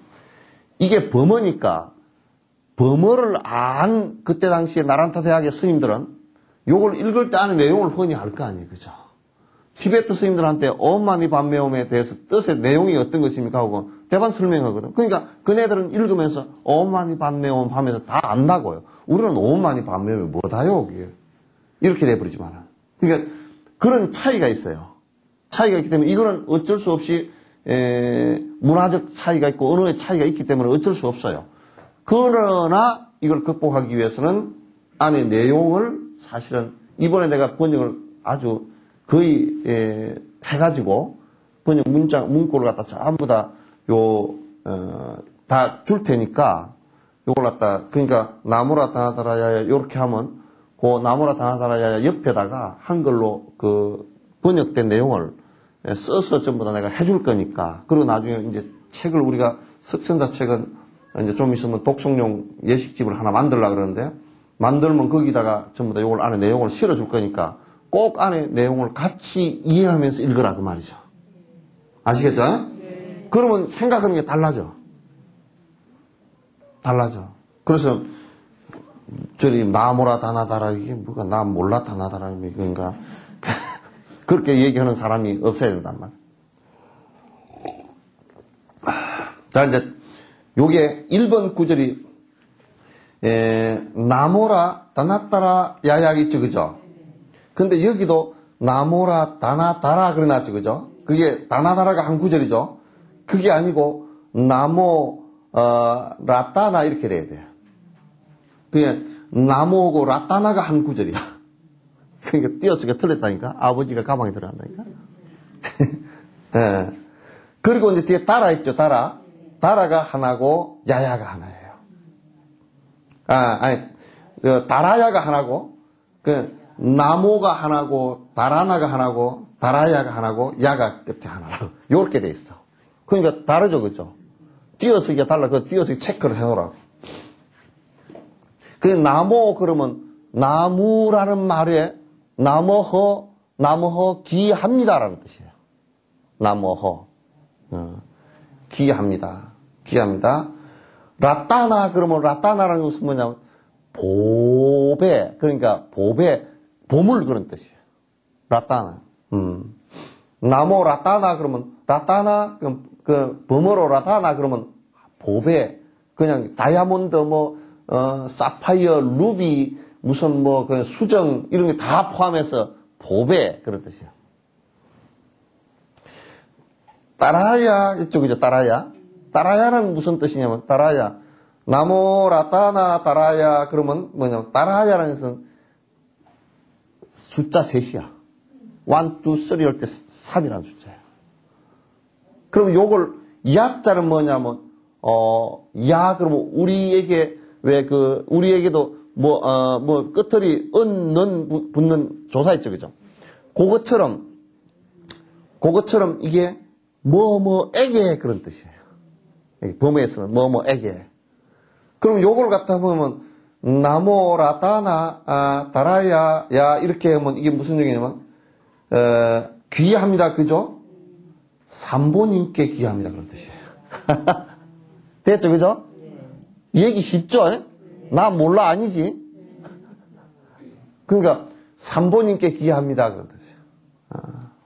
이게 범어니까, 범어를 그때 당시에 나란타 대학의 스님들은 요걸 읽을 때 안에 내용을 흔히 알 거 아니에요. 그죠? 티베트 스님들한테 엄마니 반매옴에 대해서 뜻의 내용이 어떤 것입니까? 하고 대반 설명하거든. 그러니까 그네들은 읽으면서 엄마니 반매옴 하면서 다 안다고요. 우리는 엄마니 반매옴이 뭐다요? 이렇게 돼버리지만. 그러니까 그런 차이가 있어요. 차이가 있기 때문에 이거는 어쩔 수 없이 문화적 차이가 있고 언어의 차이가 있기 때문에 어쩔 수 없어요. 그러나 이걸 극복하기 위해서는 안에 내용을 사실은 이번에 내가 번역을 아주 거의 해가지고 번역 문구를 갖다 전부 다 다 줄 테니까 요걸 갖다 그러니까 나무라 다나다라야 요렇게 하면 그 나무라 다나다라야 옆에다가 한글로 그 번역된 내용을 써서 전부 다 내가 해줄 거니까. 그리고 나중에 이제 책을 우리가 석천사 책은 이제 좀 있으면 독송용 예식집을 하나 만들려고 그러는데, 만들면 거기다가 전부 다 요걸 안에 내용을 실어줄 거니까 꼭 안에 내용을 같이 이해하면서 읽으라 그 말이죠. 아시겠죠? 네. 그러면 생각하는 게 달라져. 그래서 저리 나무라 다나다라 이게 뭐가 나 몰라 다나다라 그러니까 그렇게 얘기하는 사람이 없어야 된단 말이야. 자, 이제 요게 1번 구절이 나모라 다나따라 야약 있죠, 그죠? 근데 여기도 나모라 다나다라 그래놨죠, 그죠? 그게 다나다라가 한 구절이죠. 그게 아니고 나모 라따나 이렇게 돼야 돼요. 그게 나모고 라따나가 한 구절이야. 그러니까 띄어쓰기가 틀렸다니까. 아버지가 가방에 들어간다니까. 예. 그리고 이제 뒤에 따라 있죠, 따라. 따라가 하나고 야야가 하나예요. 다라야가 하나고, 나모가 하나고, 다라나가 하나고, 다라야가 하나고, 야가 끝에 하나라고. 요렇게 돼 있어. 그러니까 다르죠, 그죠? 띄어쓰기가 달라. 그 띄어쓰기 체크를 해놓으라고. 그 나모 그러면 나무라는 말에 나머허 기합니다라는 뜻이에요. 나머허 기합니다. 라따나 그러면 라따나라는 것은 뭐냐면 보배, 그러니까 보물 그런 뜻이에요. 라따나. 나모 라따나 그러면 라따나 그 범어로 라따나 그러면 보배, 그냥 다이아몬드 사파이어, 루비 무슨 그 수정 이런 게 다 포함해서 보배 그런 뜻이에요. 따라야 이쪽이죠. 따라야는 무슨 뜻이냐면 따라야 나모 라따나 따라야 그러면 뭐냐면 따라야라는 것은 숫자 셋이야. 1, 2, 3 할 때 3이라는 숫자예요. 그럼 요걸 야자는 뭐냐면 야 그러면 우리에게 우리에게도 끝털이 는 붙는 조사 있죠, 그죠? 그것처럼 이게 뭐뭐에게 그런 뜻이에요. 범어에서는 뭐뭐에게. 그럼 요걸 갖다 보면 나모라다나, 다라야, 야, 이렇게 하면 이게 무슨 얘기냐면, 귀합니다. 그죠? 삼보님께 귀합니다. 그런 뜻이에요. 됐죠? 그죠? 얘기 쉽죠? 나 몰라 아니지? 그러니까, 삼보님께 귀합니다. 그런 뜻이에요.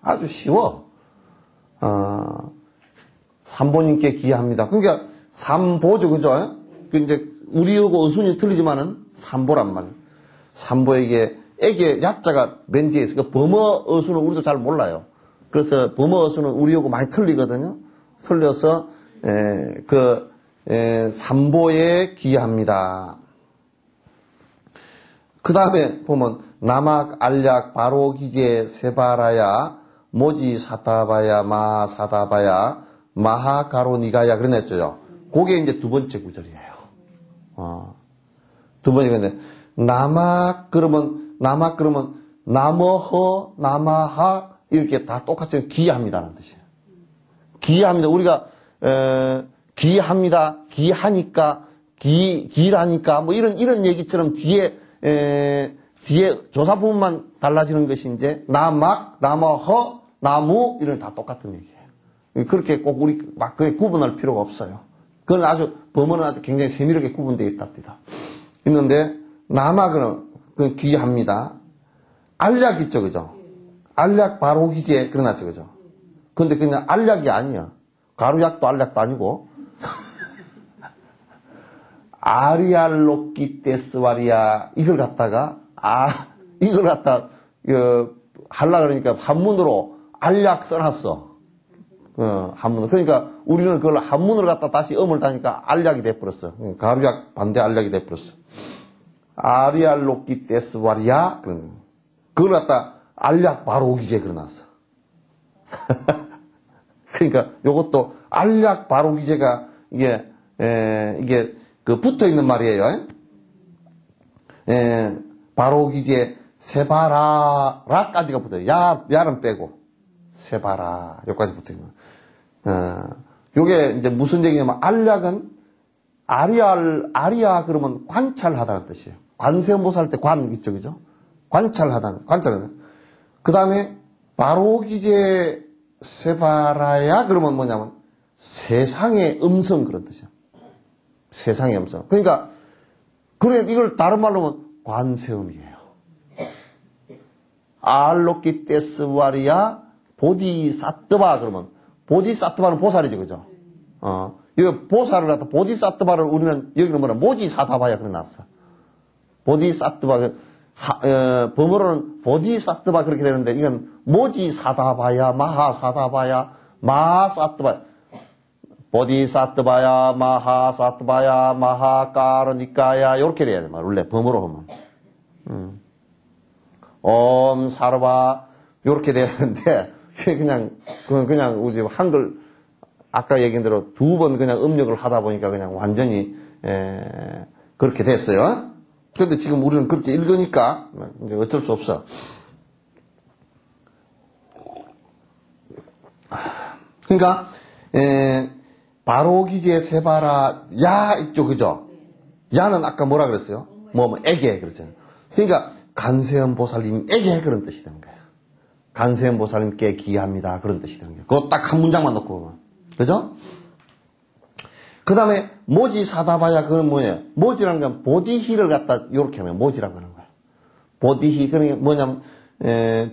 아주 쉬워. 삼보님께 귀합니다. 그러니까, 삼보죠. 그죠? 이제, 우리하고 어순이 틀리지만은, 삼보란 말이에요. 삼보에게, 에게 약자가 맨 뒤에 있으니까, 범어 어순은 우리도 잘 몰라요. 그래서 범어 어순은 우리하고 많이 틀리거든요. 틀려서 삼보에 귀합니다. 그 다음에 보면 남악 알약 바로기제 세바라야 모지 사다바야 마 사다바야 마하가로니가야 그랬죠. 그게 이제 두 번째 구절이에요. 두 번째 근데 남악 그러면 남어허 남아하 이렇게 다 똑같이 기합니다라는 뜻이에요. 기합니다. 우리가 기합니다. 기하니까 기라니까 뭐 이런 얘기처럼 뒤에 조사 부분만 달라지는 것이 이제 남막, 남어허, 나무 이런 다 똑같은 얘기예요. 그렇게 꼭 우리 막 그게 구분할 필요가 없어요. 그건 아주 범어는 아주 굉장히 세밀하게 구분되어 있답니다. 있는데 남악은 기합니다. 알약 있죠, 그죠? 알약 바로 기제 그러나죠, 그죠? 근데 그냥 알약이 아니야. 가루약도 알약도 아니고 아리알로끼 떼스와리아 이걸 갖다가 하려 그러니까 한문으로 알약 써놨어. 한문으로. 그러니까 우리는 그걸 한문으로 갖다 다시 음을 따니까 알약이 돼버렸어. 가루약 반대 알약이 돼버렸어. 아리알로끼 떼스와리아 그걸 갖다 알약 바로 기제 그려놨어. 그러니까 요것도 알약 바로 기제가 이게 그 붙어 있는 말이에요. 바로 기제 세바라라까지가 붙어요. 야는 빼고 세바라 여기까지 붙어 있는. 요게 이제 무슨 얘기냐면 알약은 아리아 그러면 관찰하다는 뜻이에요. 관세음보살 때 관 있죠, 그죠? 관찰하다는. 그 다음에 바로 기제 세바라야 그러면 뭐냐면 세상의 음성 그런 뜻이야. 세상의 음성. 그러니까 그래 이걸 다른 말로 하면 관세음이에요. 알로키 떼스와리야 보디사트바 그러면 보디사트바는 보살이죠, 그죠? 이 보살을 갖다 보디사트바를 우리는 여기는 뭐냐 모지사다바야 그래 놨어. 보디사트바 범어로는 보디사트바 그렇게 되는데 이건 모지사다바야 마하사다바야 마하사트바 보디사트바야 마하사트바야 마하까르니까야 이렇게 돼야 돼. 원래 범어로 하면 사르바 이렇게 돼야 되는데 그냥 우리 한글 아까 얘기한 대로 두 번 그냥 음력을 하다 보니까 그냥 완전히 그렇게 됐어요. 그런데 지금 우리는 그렇게 읽으니까 이제 어쩔 수 없어. 그러니까 바로 기제 세바라 야 있죠, 그죠? 야는 아까 뭐라 그랬어요? 에게 그랬잖아요. 그러니까 간세음 보살님에게 그런 뜻이 되는 거예요. 간세음 보살님께 기합니다 그런 뜻이 되는 거예요. 그거 딱 한 문장만 놓고 보면, 그죠? 그 다음에 모지 사다바야 그건 뭐예요? 모지라는 건 보디히를 갖다 요렇게 하면 모지라고 하는 거예요. 보디히 그러니까 뭐냐면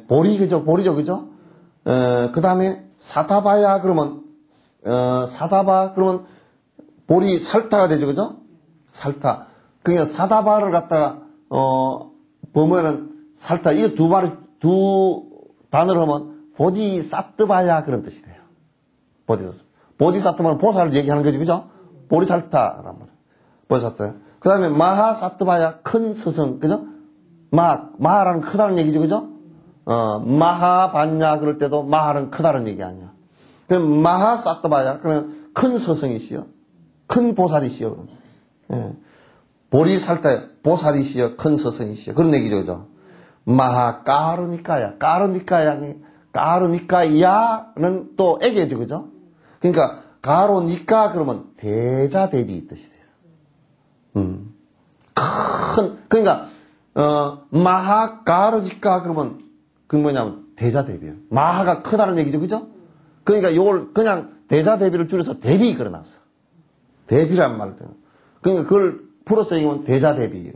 보리죠, 그죠? 그 다음에 사다바야 그러면 사다바 그러면 보리 살타가 되죠, 그죠? 살타. 그러니까 사다바를 갖다가 보면은 살타 이거 두 단어를 하면 보디사트바야 그런 뜻이 돼요. 보디사트바는 보살을 얘기하는 거지, 그죠? 보리살타란 말이에요. 보디사트. 그 다음에 마하사트바야 큰 스승, 그죠? 마하라는 크다는 얘기죠, 그죠? 마하반야 그럴 때도 마하는 크다는 얘기 아니야. 그럼 마하사트바야 그러면 큰 스승이시여, 큰 보살이시여. 예. 보리살타 보살이시여, 큰 스승이시여 그런 얘기죠, 그죠? 마하까르니까야, 까르니까야는 또 애게죠, 그죠? 그러니까 가로니까 그러면 대자 대비 뜻이 돼요. 그러니까, 마하가르니까 그러면, 그 뭐냐면, 대자대비예요. 마하가 크다는 얘기죠, 그죠? 그러니까 이걸 그냥 대자대비를 줄여서 대비 그려놨어. 대비란 말을 때는. 그러니까 그걸 풀어서 얘기하면 대자대비예요.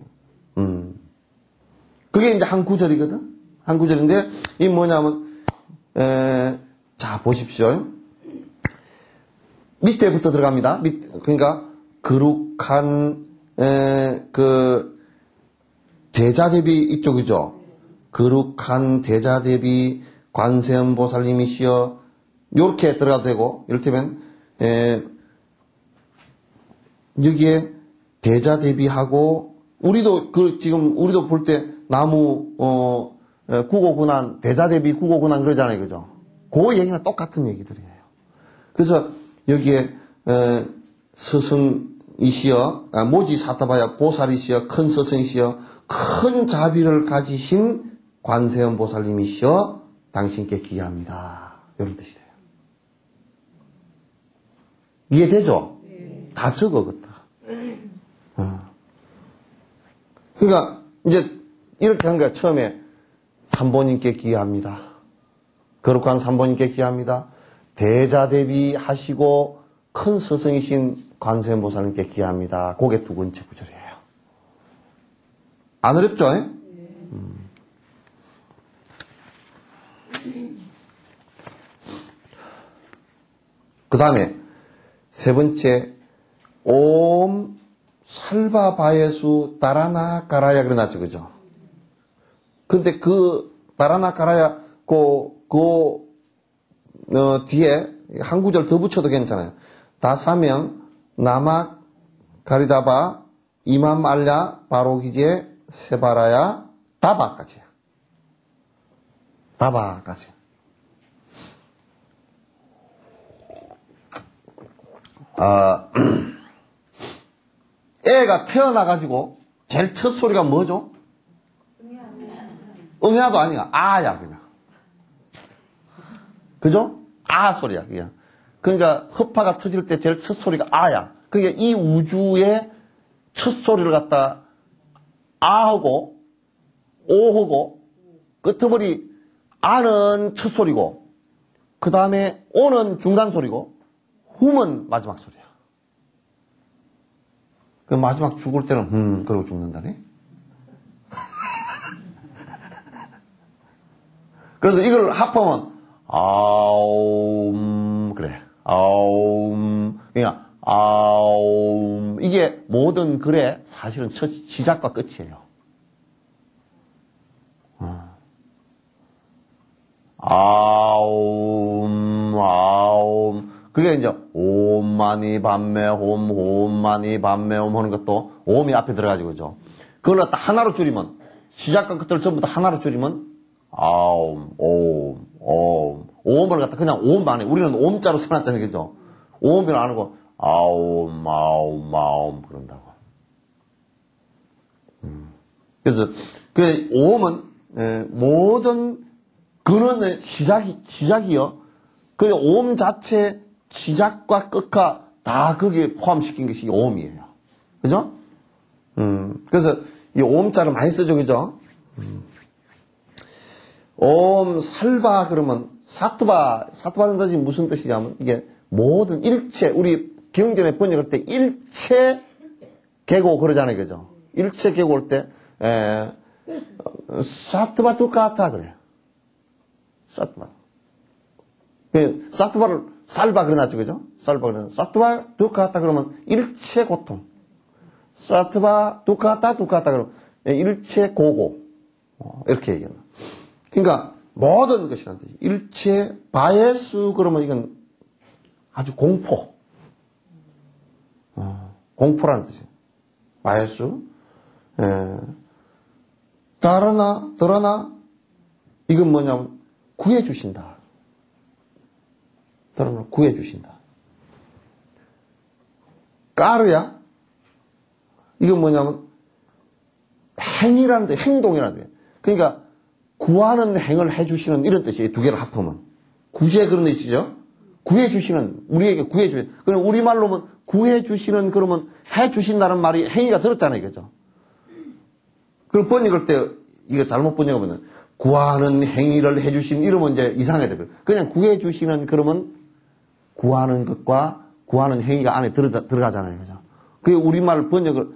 그게 이제 한 구절이거든? 한 구절인데, 이 뭐냐면, 자, 보십시오. 밑에부터 들어갑니다. 그러니까, 거룩한, 대자대비 이쪽이죠. 거룩한 대자대비 관세음보살님이시여. 요렇게 들어가도 되고, 이를테면, 여기에 대자대비하고, 우리도 우리도 볼 때 나무, 국어고난, 대자대비 국어고난 그러잖아요. 그죠? 그 얘기는 똑같은 얘기들이에요. 그래서 여기에, 스승이시여, 모지 사타바야 보살이시여, 큰 스승이시여, 큰 자비를 가지신 관세음 보살님이시여, 당신께 기하합니다. 이런 뜻이 돼요. 이해되죠? 다 적어, 그다. 그러니까, 이제, 이렇게 한 거야. 처음에, 삼보님께 기하합니다. 거룩한 삼보님께 기하합니다. 대자대비 하시고, 큰 스승이신 관세음보살님께 기하합니다. 그게 두 번째 구절이에요. 안 어렵죠? 그 다음에, 세 번째, 옴 살바바예수 따라나 가라야 그래놨죠, 그죠? 근데 따라나 가라야, 뒤에 한 구절 더 붙여도 괜찮아요. 다사명, 나막, 가리다바, 이맘 알랴, 바로기제, 세바라야, 다바까지야. 다바까지. 애가 태어나가지고 제일 첫 소리가 뭐죠? 응야도 아니야. 아야, 그냥. 그죠? 아 소리야, 그냥. 그러니까, 허파가 터질 때 제일 첫 소리가 아야. 그러니까 이 우주의 첫 소리를 갖다 아하고, 오하고, 끄트머리 아는 첫 소리고, 그 다음에 오는 중간 소리고, 훔은 마지막 소리야. 그 마지막 죽을 때는 그러고 죽는다네. 그래서 이걸 합하면 아옴 그래. 아옴 그냥 아옴 이게 모든 글의 사실은 첫 시작과 끝이에요. 아옴 아옴 그게 이제 옴마니 밤매 홈 홈마니 밤매 홈 하는 것도 옴이 앞에 들어가지고 그죠. 그걸 갖다 하나로 줄이면 시작과 끝을 전부 다 하나로 줄이면 아옴 옴 옴 옴을 갖다 그냥 옴만 해. 우리는 옴자로 써놨잖아요, 그죠. 옴을 안 하고 아옴 아옴 아옴 그런다고. 그래서 그 옴은 모든 근원의 시작이요. 그 옴 자체 시작과 끝과 다 거기에 포함시킨 것이 옴이에요. 그죠? 그래서 이 옴자를 많이 쓰죠, 그죠? 옴 살바 그러면 사트바는 뜻이 무슨 뜻이냐면 이게 모든 일체 우리 경전에 번역할 때 일체 계고 그러잖아요, 그죠? 일체 계고 올 때 사트바 두카타 그래요. 사트바. 사트바를 살바 그래놨죠, 그죠? 살바 그래놨죠. 사트바 두카타 그러면 일체 고통. 사트바 두카타 그러면 일체 고고. 이렇게 얘기하는. 그러니까 모든 것이란 뜻이 일체 바예수 그러면 이건 아주 공포. 공포란 뜻이에요. 바예수. 드러나 이건 뭐냐면 구해주신다. 드러나 구해주신다. 까르야 이건 뭐냐면 행이라는 뜻, 행동이라는 뜻. 그러니까 구하는 행을 해주시는 이런 뜻이에요. 두 개를 합하면. 구제 그런 뜻이죠. 구해주시는, 우리에게 구해주시는. 그럼 우리말로 하면 구해주시는 그러면 해주신다는 말이 행위가 들었잖아요. 그죠? 그럼 번역할 때 이거 잘못 번역하면 구하는 행위를 해주신 이러면 이제 이상하게 돼요. 그냥 구해주시는 그러면 구하는 것과 구하는 행위가 안에 들어가잖아요. 그죠? 그게 우리말 번역을,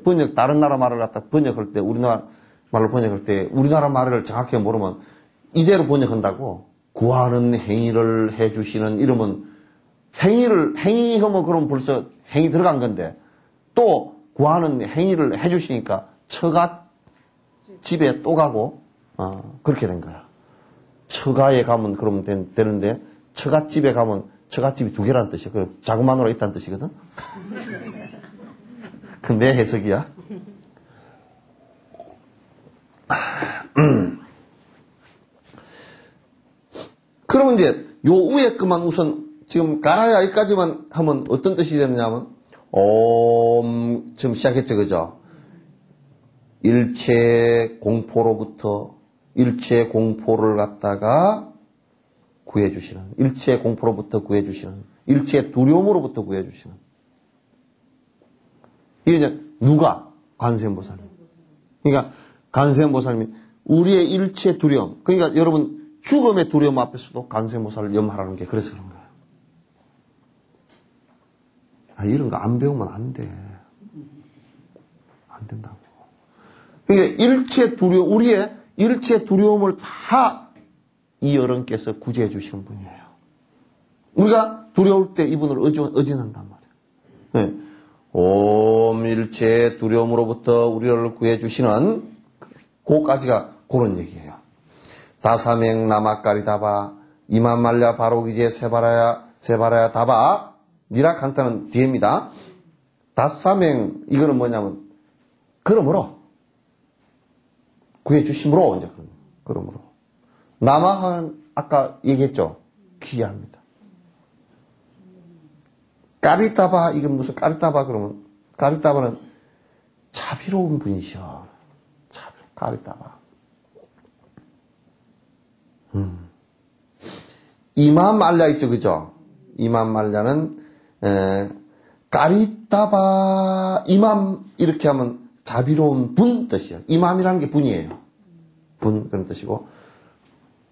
번역, 다른 나라 말을 갖다 번역할 때, 우리나라 말로 번역할 때, 우리나라 말을 정확히 모르면 이대로 번역한다고 구하는 행위를 해주시는 이러면 행위하면 그럼 벌써 행위 들어간 건데 또 구하는 행위를 해주시니까 처가 집에 또 가고, 그렇게 된 거야. 처가에 가면 그러면 되는데 처갓집에 가면 처갓집이 두 개라는 뜻이야. 그럼 작은 마누라 있다는 뜻이거든. 그 내 해석이야. 그러면 이제 요 위에 것만 우선 지금 가라야 여기까지만 하면 어떤 뜻이 되느냐면 지금 시작했죠, 그죠? 일체 공포로부터 일체 공포를 갖다가 구해주시는, 일체 공포로부터 구해주시는, 일체 두려움으로부터 구해주시는. 이게 이제 누가? 관세음보살님. 그러니까 관세음보살님이 우리의 일체 두려움. 그러니까 여러분 죽음의 두려움 앞에서도 관세음보살을 염하라는 게 그래서 그런 거예요. 이런 거 안 배우면 안 돼. 안 된다고. 그러니까 일체 두려움, 우리의 일체 두려움을 다 이 어른께서 구제해 주시는 분이에요. 우리가 두려울 때 이분을 의진한단 말이에요. 네. 일체 두려움으로부터 우리를 구해 주시는 그까지가 그런 얘기예요. 다사맹 나마까리다바 이만말랴 바로기제 세바라야 다바 니라칸타는 뒤입니다. 다사맹 이거는 뭐냐면 그러므로 구해 주심으로 이제 그러므로 나마한 아까 얘기했죠. 귀합니다. 까리따바 이건 무슨 까리따바 그러면 까리따바는 자비로운 분이셔. 까리따바. 이맘말랴 있죠, 그죠? 이맘말랴는 까리따바 이맘 이렇게 하면 자비로운 분 뜻이에요. 이맘이라는 게 분이에요. 분 그런 뜻이고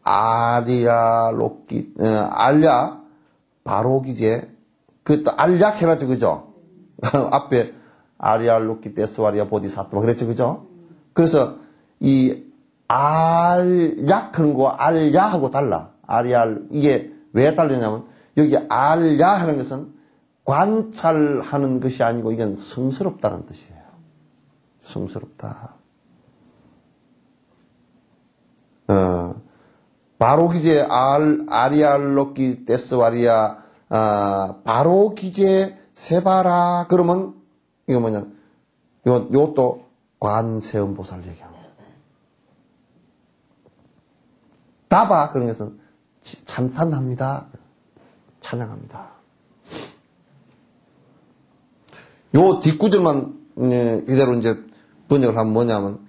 아리아 로끼 알랴 바로기제 그또 알약 해가지고 그죠? 앞에 아리아 로끼 데스와리아 보디사토마 그랬죠, 그죠? 그래서 이 알약 하는 거 알야하고 달라. 아리알 이게 왜 다르냐면 여기 알야 하는 것은 관찰하는 것이 아니고 이건 성스럽다는 뜻이에요. 성스럽다. 바로기제 아리알로끼 데스와리아 바로기제 세바라 그러면 이거 뭐냐? 요것도 관세음보살 얘기합니다. 다바 그런 것은 찬탄합니다. 찬양합니다. 요 뒷구절만 이대로 이제 번역을 하면 뭐냐면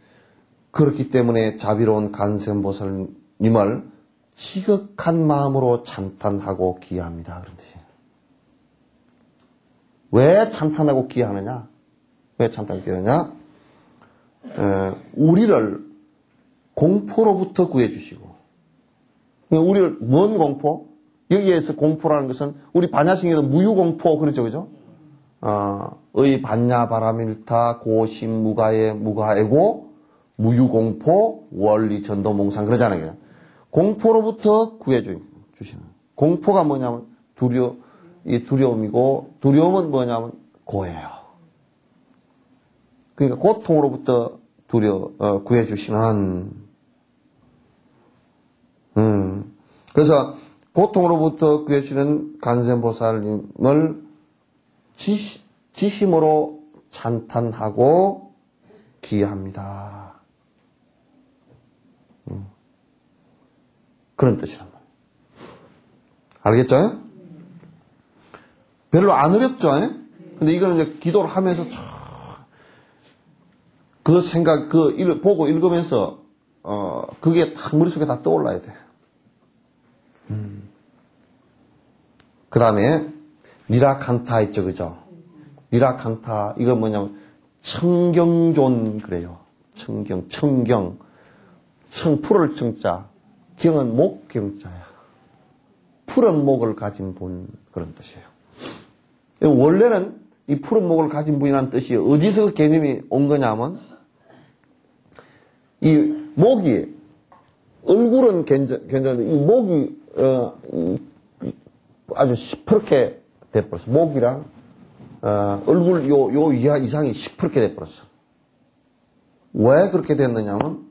그렇기 때문에 자비로운 관세음보살님을 지극한 마음으로 찬탄하고 기하합니다. 그런 뜻이에요. 왜 찬탄하고 기하느냐? 왜 찬탄하고 기하느냐? 우리를 공포로부터 구해주시고 우리를 뭔 공포? 여기에서 공포라는 것은 우리 반야신경에도 무유공포 그러죠, 그죠? 의 반야바라밀타 고심 무가에 무가에고 무유공포 원리 전도몽상 그러잖아요. 공포로부터 구해주시는. 공포가 뭐냐면 두려움이고 두려움은 뭐냐면 고예요. 그러니까 고통으로부터 구해주시는. 그래서 고통으로부터 구해주시는 관세음보살님을 지심으로 찬탄하고 기합니다. 그런 뜻이란 말이에요. 알겠죠? 별로 안 어렵죠? 근데 이거는 이제 기도를 하면서 그 생각, 보고 읽으면서, 그게 딱 머릿속에 다 떠올라야 돼. 그 다음에, 니라칸타 있죠, 그죠? 니라칸타, 이건 뭐냐면, 청경존, 그래요. 청경, 청경, 풀을 청자, 경은 목경자야. 푸른 목을 가진 분, 그런 뜻이에요. 원래는 이 푸른 목을 가진 분이라는 뜻이 어디서 그 개념이 온 거냐면, 이 목이, 얼굴은 괜찮은데, 이 목이, 아주 시퍼렇게 돼버렸어. 목이랑, 얼굴 요 이상이 시퍼렇게 돼버렸어. 왜 그렇게 됐느냐면,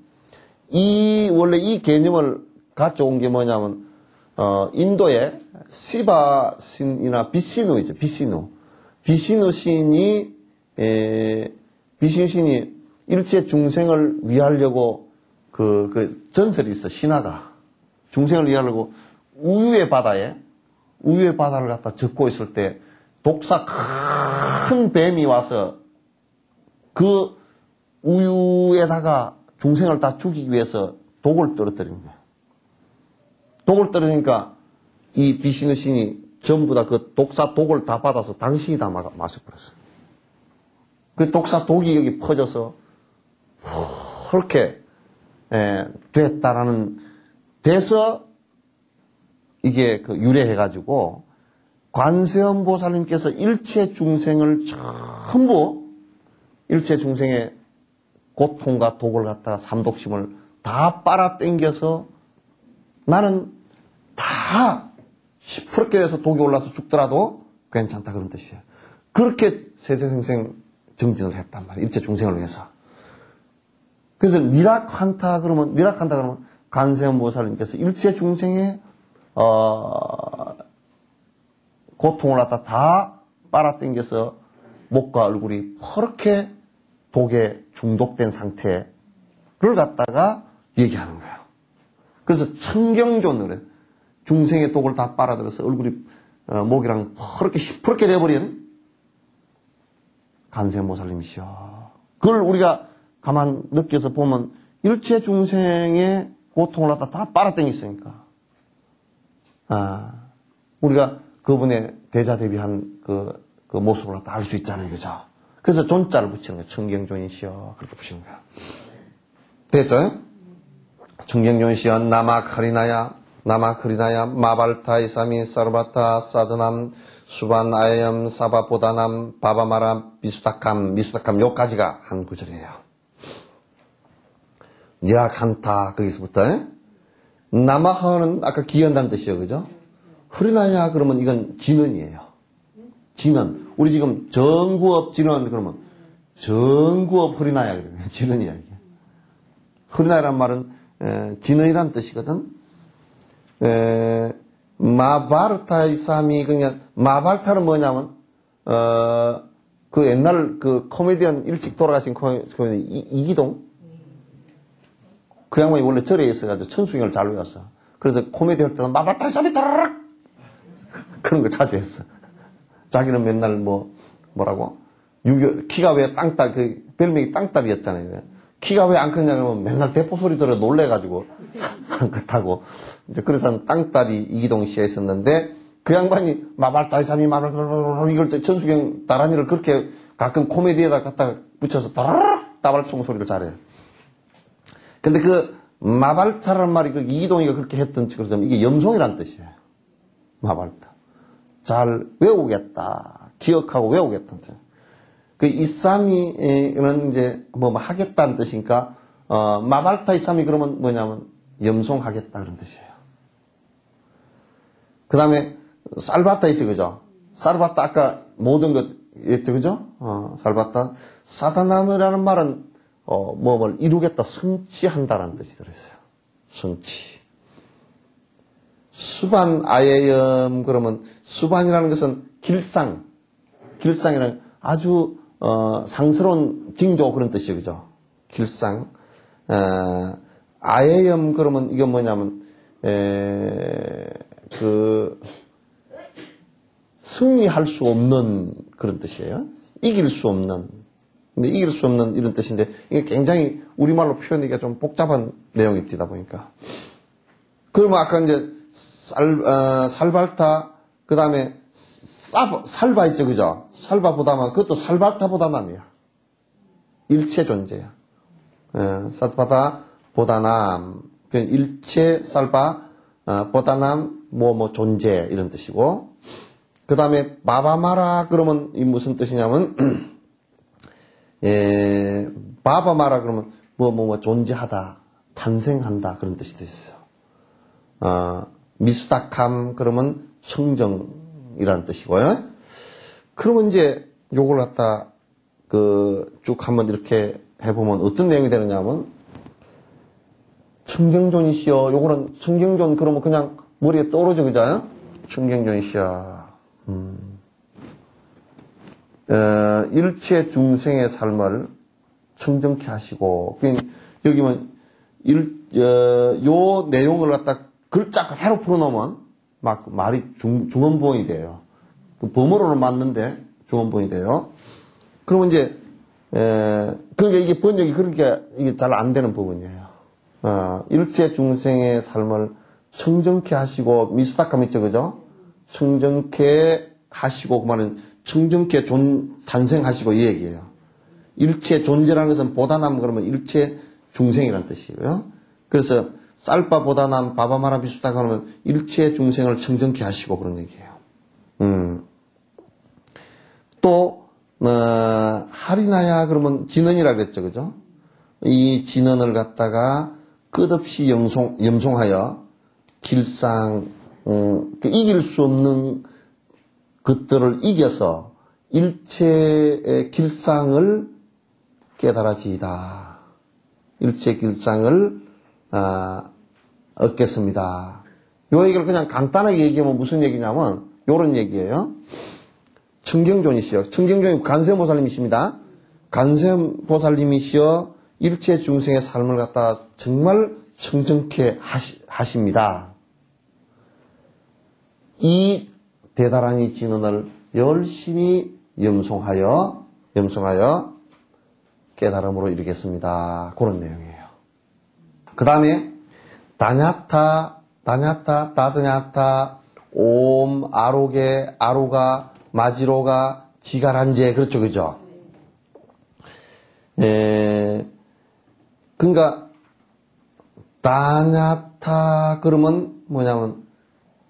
원래 이 개념을 가져온 게 뭐냐면, 인도에 시바 신이나 비시누 있죠. 비시누 신이 일체 중생을 위하려고 그 전설이 있어. 신화가. 중생을 위하려고 우유의 바다를 갖다 젓고 있을 때 독사 큰 뱀이 와서 그 우유에다가 중생을 다 죽이기 위해서 독을 떨어뜨린 거야. 독을 떨어지니까 이 비시누 신이 전부 다 그 독사 독을 다 받아서 당신이 다 마셔버렸어. 그 독사 독이 여기 퍼져서 그렇게 됐다라는 돼서 이게 유래해가지고 관세음보살님께서 일체 중생을 전부 일체 중생의 고통과 독을 갖다가 삼독심을 다 빨아당겨서 나는 다 시퍼렇게 돼서 독이 올라서 죽더라도 괜찮다 그런 뜻이에요. 그렇게 세세생생 정진을 했단 말이에요. 일체 중생을 위해서. 그래서 니라칸타 그러면 관세음보살님께서 일체 중생의 고통을 갖다 다 빨아당겨서 목과 얼굴이 퍼렇게 독에 중독된 상태를 갖다가 얘기하는 거예요. 그래서 청경존을 해. 중생의 독을 다 빨아들여서 얼굴이 목이랑 퍼렇게 시퍼렇게 돼버린 관세음보살님이시여. 그걸 우리가 가만 느껴서 보면 일체 중생의 고통을 갖다 다 빨아당겼으니까 우리가 그분의 대자대비한 그 모습을 갖다 알 수 있잖아요. 그죠? 그래서 존자를 붙이는 거예요. 청경존이시여. 그렇게 붙이는 거예요. 됐죠? 청경존이시여 나마크리나야 마발타 이사미 사르바타 사드남 수반 아염 사바보다남 바바마라 미수다캄 요까지가 한 구절이에요. 니라칸타 거기서부터 나마하는 아까 기한다는 뜻이에요. 그죠? 흐리나야 그러면 이건 진언이에요. 진언. 우리 지금 정구업 진언 그러면 정구업 흐리나야 그래요. 진언이야 이게. 흐리나야란 말은 진언이란 뜻이거든. 마바르타 이사미 그냥 마발타는 뭐냐면 그 옛날 그 코미디언 일찍 돌아가신 코미디언 이기동 그 양반이 원래 절에 있어가지고 천수경을 잘 외웠어. 그래서 코미디 할 때는 마발타 이사미 따라락 그런 거 자주 했어. 자기는 맨날 뭐라고 키가 왜 땅딸 그 별명이 땅딸이었잖아요. 키가 왜 안 크냐 그러면 맨날 대포 소리 들어 놀래가지고 안 그렇다고 이제 그래서 땅딸이 이기동 씨가 있었는데 그 양반이 마발타이사미 이걸 천수경 다란이를 그렇게 가끔 코미디에다 갖다 붙여서 따라락 따발총 소리를 잘해요. 근데 그 마발타라는 말이 그 이기동이가 그렇게 했던 것처럼 이게 염송이란 뜻이에요. 마발타. 잘 외우겠다. 기억하고 외우겠다는 뜻. 그 이사미는 이제 하겠다는 뜻이니까 마발타 이사미 그러면 뭐냐면 염송하겠다 그런 뜻이에요. 그 다음에 살바타 있죠, 그죠? 살바타 아까 모든 것 있죠, 그죠? 살바타 사다나무라는 말은 뭘 이루겠다, 성취한다라는 뜻이 들어있어요. 성취. 수반 아예염 그러면 수반이라는 것은 길상이라는 아주 상스러운 징조 그런 뜻이죠, 그죠? 길상. 아예염 그러면 이게 뭐냐면 승리할 수 없는 그런 뜻이에요. 이길 수 없는. 근데 이길 수 없는 이런 뜻인데 이게 굉장히 우리말로 표현하기가 좀 복잡한 내용이 있다 보니까. 그러면 아까 이제 살발타 그 다음에 살바 있죠, 그죠? 살바보다만 그것도 살발타보다 남이야. 일체 존재야. 사타바다 보다남, 일체 살바, 보다남, 존재, 이런 뜻이고, 그 다음에 바바마라 그러면 이 무슨 뜻이냐면, 바바마라 그러면 존재하다, 탄생한다, 그런 뜻이 있어요. 미수닥함 그러면 청정이라는 뜻이고요. 그러면 이제 요걸 갖다 쭉 한번 이렇게 해보면 어떤 내용이 되느냐면 청경존이시여. 요거는 청경존 그러면 그냥 머리에 떠오르죠, 그죠? 청경존이시여. 일체 중생의 삶을 청정케 하시고, 여기면 요 내용을 갖다 글자 그대로 풀어놓으면 막 말이 중언부언이 돼요. 범어로는 맞는데 중언부언이 돼요. 그러면 이제 그러니까 이게 번역이 그렇게 이게 잘 안 되는 부분이에요. 일체 중생의 삶을 청정케 하시고, 미수닥함 있죠, 그죠? 청정케 하시고, 그 말은 청정케 탄생하시고 이 얘기예요. 일체 존재라는 것은 보다남 그러면 일체 중생이라는 뜻이고요. 그래서 쌀바 보다남 바바마라 미수닥 하면 일체 중생을 청정케 하시고 그런 얘기예요. 또 하리나야 그러면 진언이라 그랬죠, 그죠? 이 진언을 갖다가 끝없이 염송하여 길상 이길 수 없는 것들을 이겨서 일체의 길상을 깨달아지이다. 일체 길상을 얻겠습니다. 요 얘기를 그냥 간단하게 얘기하면 무슨 얘기냐면 요런 얘기예요. 청경존이시여. 청경존이 간세음보살님이십니다. 간세음보살님이시여 일체 중생의 삶을 갖다 정말 청정케 하십니다. 이 대단한 이 진언을 열심히 염송하여 깨달음으로 이루겠습니다. 그런 내용이에요. 그 다음에 다냐타, 다드냐타, 옴, 아로게, 아로가, 마지로가, 지가란제, 그렇죠, 그죠? 그러니까 다냐타 그러면 뭐냐면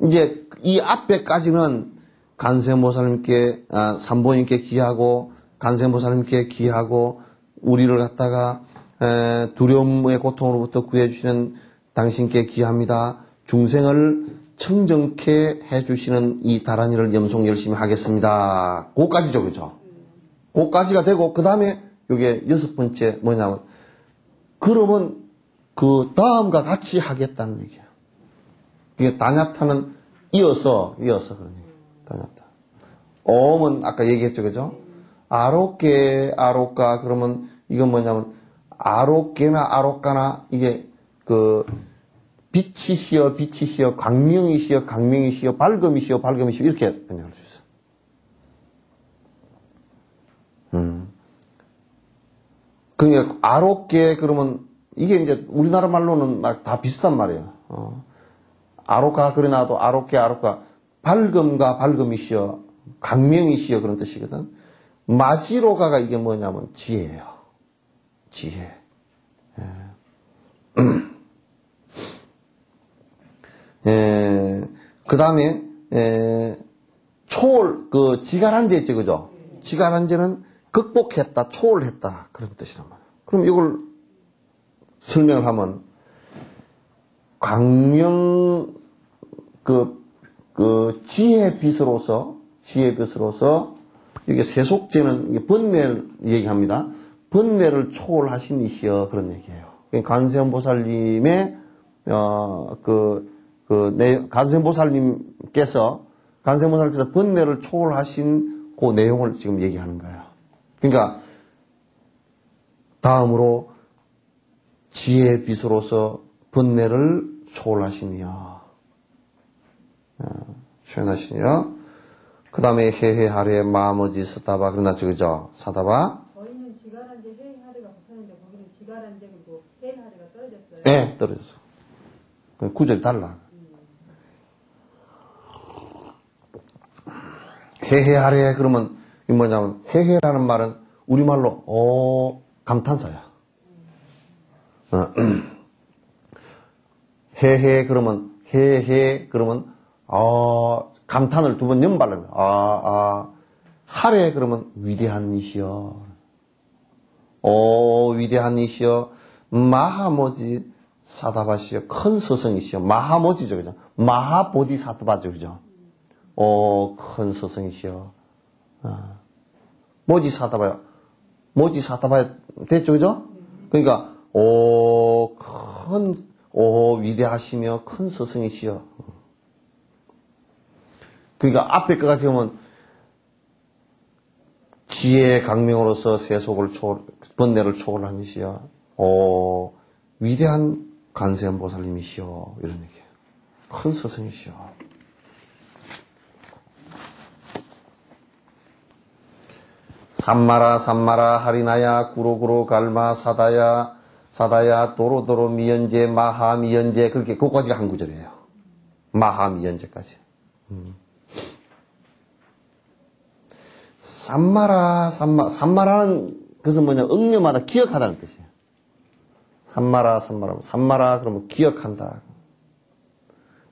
이제 이 앞에까지는 간세음보살님께 삼보님께 기하고 간세음보살님께 기하고 우리를 갖다가 두려움의 고통으로부터 구해주시는 당신께 기합니다. 중생을 청정케 해주시는 이 다란이를 염송 열심히 하겠습니다. 그까지죠, 그죠? 그까지가 되고 그 다음에 이게 6번째 뭐냐면 그러면 그 다음과 같이 하겠다는 얘기야. 이게 다냐타는 이어서 그런 얘기. 다냐타. 옴은 아까 얘기했죠, 그죠? 아롭게, 아롭가 그러면 이건 뭐냐면 아롭게나 아롭가나 이게 빛이시여, 빛이시여, 광명이시여, 광명이시여, 밝음이시여, 밝음이시여 이렇게 번역할 수 있어. 그러니까 아롭게 그러면 이게 이제 우리나라 말로는 막 다 비슷한 말이에요. 아롭가 그러나도 아롭게 아롭가 밝음과 밝음이시여, 광명이시여 그런 뜻이거든. 마지로가가 이게 뭐냐면 지혜예요. 지혜. 그 다음에 초월 지가란제 있죠, 그죠? 지가란제는 극복했다, 초월했다 그런 뜻이란 말이에요. 그럼 이걸 설명을 하면 광명 지혜 빛으로서 이게 세속제는 이게 번뇌를 얘기합니다. 번뇌를 초월하신 이시여 그런 얘기예요. 간세음보살님의 간세음보살님께서 번뇌를 초월하신 그 내용을 지금 얘기하는 거예요. 그러니까 다음으로 지혜의 빛으로서 번뇌를 초월하시니여. 초연하시니여. 그 다음에 해해하래 마머지 스타바 그러나죠, 그죠? 사다바. 저희는 지가란제 해해하래가 붙었는데 거기는 지가란제 그리고 해해하래가 떨어졌어요. 네, 떨어졌어. 구절이 달라. 해해하래 그러면 이 뭐냐면 해해라는 말은 우리말로 감탄사야. 해해 그러면 감탄을 두 번 연발하는 하래 그러면 위대한 이시여. 위대한 이시여. 마하모지 사다바시여. 큰 스승이시여. 마하모지죠, 그죠? 마하보디사트바죠, 그죠? 큰 스승이시여. 모지사다바야. 모지사다바야 됐죠, 그죠? 그러니까 위대하시며 큰 스승이시여. 그러니까 앞에 거까지 보면 지혜의 강명으로서 번뇌를 초월하니시여. 위대한 관세음보살님이시여. 이런 얘기예요. 큰 스승이시여. 삼마라 하리나야 구로구로 갈마 사다야 도로도로 미연제 마하 미연제 그렇게 그거까지가 한 구절이에요. 마하 미연제까지. 삼마라는 그것은 뭐냐 응려마다 기억하다는 뜻이에요. 삼마라 그러면 기억한다.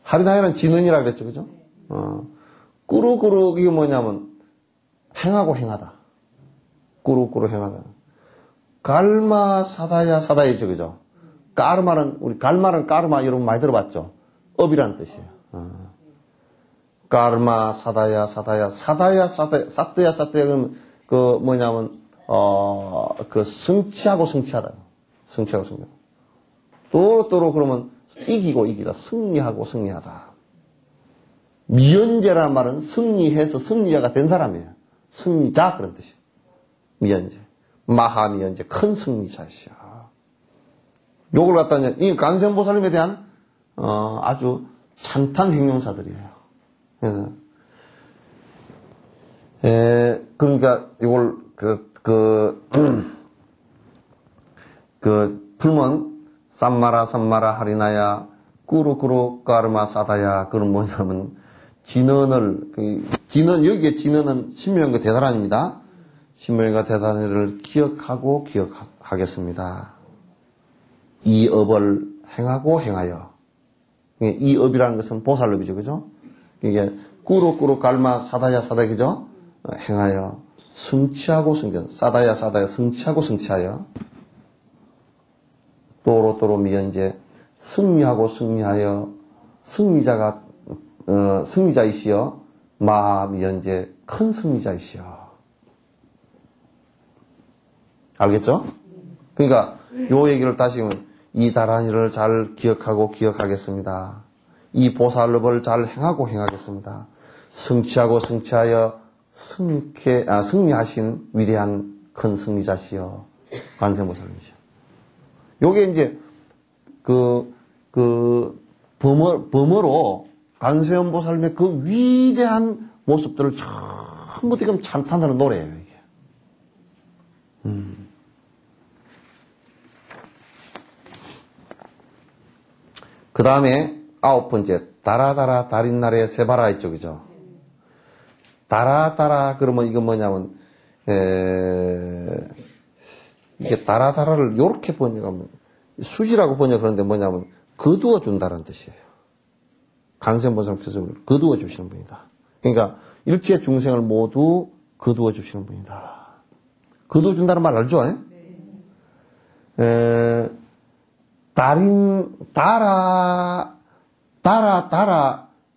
하리나야는 진언이라 그랬죠, 그죠? 꾸루꾸루 이게 뭐냐면 행하고 행하다. 꾸루꾸루 행하다. 갈마 사다야죠, 그죠? 우리 갈마는 까르마 여러분 많이 들어봤죠? 업이라는 뜻이에요. 까르마 사다야 그러면 그 뭐냐면 그 성취하고 성취하다. 또로 그러면 이기다. 승리하고 승리하다. 미연제라는 말은 승리해서 승리자가 된 사람이에요. 승리자 그런 뜻이에요. 미연제. 마하미연제 큰 승리자시야. 요걸 갖다가 이 관세음보살님에 대한 아주 찬탄 행용사들이에요. 그래서 그러니까 이걸 풀면 삼마라 하리나야 꾸루꾸루 까르마 사다야 그런 뭐냐면 여기에 진언은 신명과 대단한입니다. 신명과 대단을 기억하겠습니다. 이 업을 행하고 행하여. 이 업이라는 것은 보살업이죠, 그죠? 이게 꾸루꾸루 갈마 사다야 그죠? 행하여 성취하고 성견 사다야 성취하고 성취하여 또로 미연제 승리하고 승리하여 승리자이시여 마미연제 큰 승리자이시여. 알겠죠? 그러니까 요 얘기를 다시 하면 이 다란이를 잘 기억하겠습니다. 이 보살업을 잘 행하고 행하겠습니다. 성취하고 성취하여 승리하신 위대한 큰 승리자시여 관세음보살님이시여. 요게 이제 범어로 관세음보살님의 그 위대한 모습들을 전부 지금 찬탄하는 노래예요, 이게. 그 다음에 9번째, 다라다라 달인날의 세바라 있죠, 그죠? 다라다라, 그러면 이건 뭐냐면, 이게 다라다라를 요렇게 번역하면, 수지라고 번역하는데 뭐냐면, 거두어 준다는 뜻이에요. 관세음보살님께서 거두어 주시는 분이다. 그러니까, 일체 중생을 모두 거두어 주시는 분이다. 거두어 준다는 말 알죠? 다라,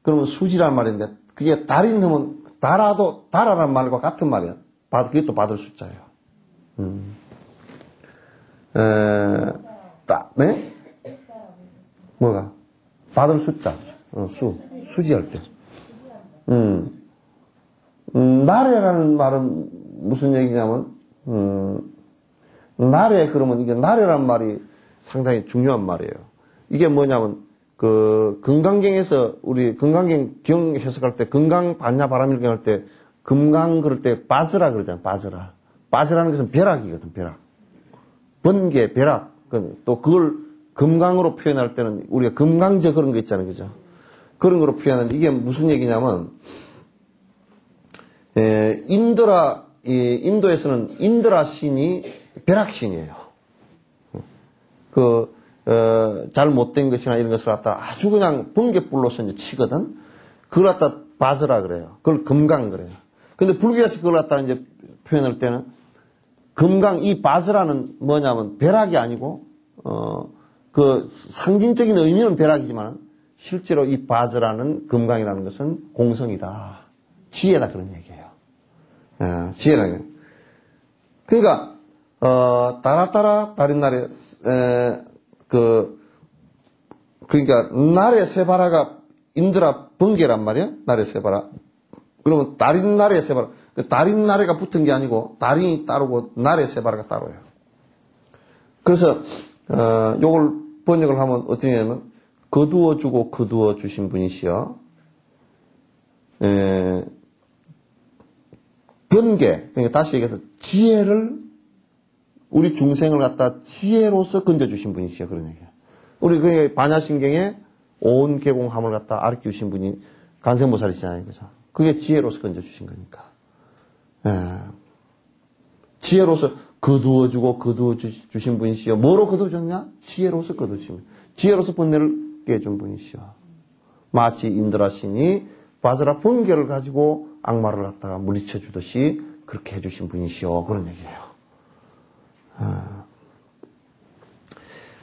그러면 수지란 말인데, 그게 달인 하면, 다라란 말과 같은 말이야. 그게 또 받을 숫자예요. 네? 뭐가? 받을 숫자. 수지할 때. 나래라는 말은 무슨 얘기냐면, 나래, 그러면 이게 나래란 말이 상당히 중요한 말이에요. 이게 뭐냐면, 금강경에서, 우리 금강경 경 해석할 때, 금강 반야 바람일경 할 때, 금강 그럴 때, 빠즈라 그러잖아요, 빠즈라. 빠즈라는 것은 벼락이거든, 벼락. 번개, 벼락. 또 그걸 금강으로 표현할 때는, 우리가 금강저 그런 거 있잖아요, 그죠? 그런 거로 표현하는데, 이게 무슨 얘기냐면, 인도에서는 인드라 신이 벼락 신이에요. 잘 못된 것이나 이런 것을 갖다 아주 그냥 번개불로서 이제 치거든. 그걸 갖다 바즈라 그래요. 그걸 금강 그래요. 근데 불교에서 그걸 갖다 이제 표현할 때는 금강, 이 바즈라는 뭐냐면 벼락이 아니고, 그 상징적인 의미는 벼락이지만 실제로 이 바즈라는 금강이라는 것은 공성이다. 지혜다 그런 얘기예요. 지혜라는 게. 그러니까, 따라따라 다른 날에, 그러니까 날의 세바라가 인드라 번개란 말이야. 날의 세바라. 그러면 달인 날의 세바라. 그 달인 날에가 붙은 게 아니고 달인이 따르고 날의 세바라가 따로요. 그래서 요걸 번역을 하면 어떻게 되냐면 거두어 주고 거두어 주신 분이시여. 번개. 그러니까 다시 얘기해서 지혜를 우리 중생을 갖다 지혜로서 건져주신 분이시여. 그런 얘기야. 우리 그 반야신경에 온 개공함을 갖다 가르쳐주신 분이 간생보살이시잖아요. 그죠? 그게 지혜로서 건져주신 거니까. 지혜로서 거두어주고 거두어주신 분이시여. 뭐로 거두어줬냐? 지혜로서 거두어주신 분. 지혜로서 번뇌를 깨준 분이시여. 마치 인드라 신이 바즈라 번개를 가지고 악마를 갖다가 물리쳐 주듯이 그렇게 해주신 분이시여. 그런 얘기예요.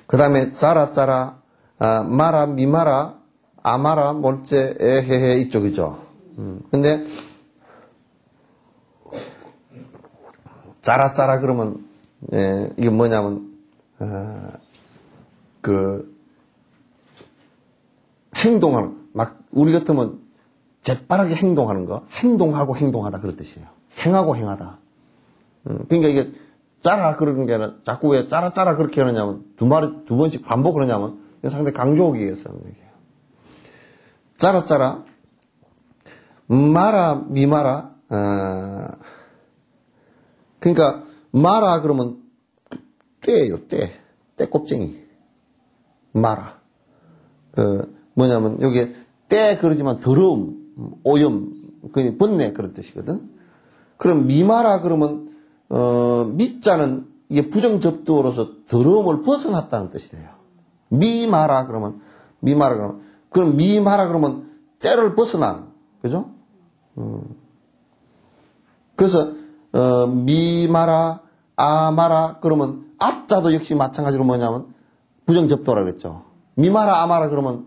그 다음에 짜라, 마라, 미마라, 아마라, 몰제, 에헤헤 이쪽이죠. 근데 짜라 그러면 이게 뭐냐면 그 행동하는 막 우리 같으면 재빠르게 행동하는 거 행동하고 행동하다 그런 뜻이에요. 행하고 행하다. 그러니까 이게 짜라 그러는 게 아니라 자꾸 왜 짜라 그렇게 하느냐면 두 번씩 반복을 하냐면 상당히 강조하기 위해서 하는 얘기예요. 짜라 마라 미마라 그러니까 마라 그러면 떼예요. 떼 꼽쟁이 마라 뭐냐면 여기에 떼 그러지만 더러움 오염 그 번뇌 그런 뜻이거든. 그럼 미마라 그러면 미자는 이게 부정접두어로서 더러움을 벗어났다는 뜻이 돼요. 미마라 그러면 그럼 미마라 그러면 때를 벗어난 그죠? 그래서 미마라 아마라 그러면 아자도 역시 마찬가지로 뭐냐면 부정접두어라 그랬죠. 미마라 아마라 그러면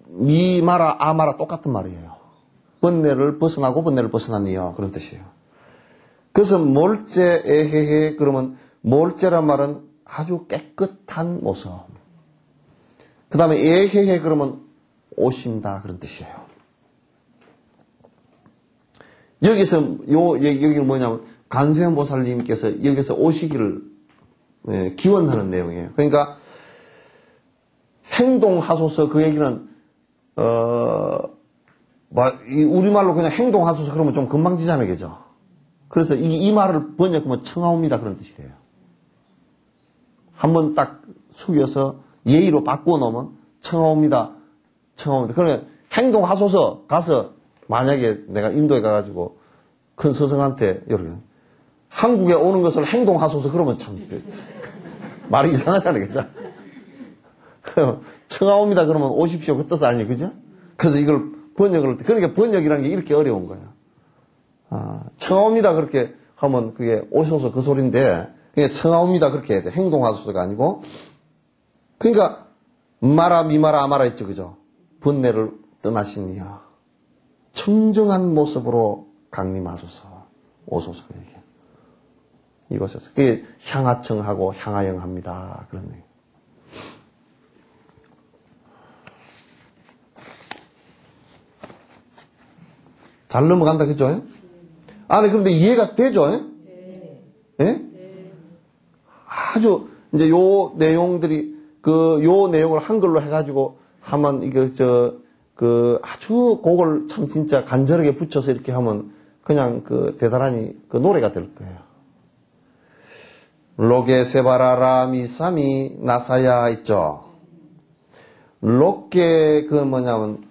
미마라 아마라 똑같은 말이에요. 번뇌를 벗어나고 번뇌를 벗어났니요 그런 뜻이에요. 그래서 몰제 에헤헤 그러면 몰제란 말은 아주 깨끗한 모습. 그 다음에 에헤헤 그러면 오신다 그런 뜻이에요. 여기서 여기는 뭐냐면 간세음보살님께서 여기서 오시기를 기원하는 내용이에요. 그러니까 행동하소서 그 얘기는 우리말로 그냥 행동하소서 그러면 좀 금방지잖아요. 그죠? 그래서 이 말을 번역하면 청하옵니다 그런 뜻이 돼요. 한번 딱 숙여서 예의로 바꿔놓으면 청하옵니다. 그러면 행동하소서 가서 만약에 내가 인도에 가가지고 큰 스승한테 이렇게 한국에 오는 것을 행동하소서 그러면 참 말이 이상하잖아요. 그죠? 청하옵니다 그러면 오십시오 그 뜻 아니에요. 그죠? 그래서 이걸 번역을 할 때 그러니까 번역이라는 게 이렇게 어려운 거예요. 청하옵니다 그렇게 하면 그게 오소서 그 소리인데 그게 청하옵니다 그렇게 해야 돼. 행동하소서가 아니고 그러니까 마라 미마라 아마라 했죠. 그죠? 번뇌를 떠나시니야 청정한 모습으로 강림하소서 오소서 얘기해. 이곳에서 그게 향하청하고 향하영합니다 그런 얘기. 잘 넘어간다 그죠? 아니 그런데 이해가 되죠? 네. 예? 아주 이제 요 내용들이 요 내용을 한글로 해가지고 하면 이거 아주 그걸 참 진짜 간절하게 붙여서 이렇게 하면 그냥 대단하니 노래가 될 거예요. 로게 세바라라 미사미 나사야 있죠. 로게 뭐냐면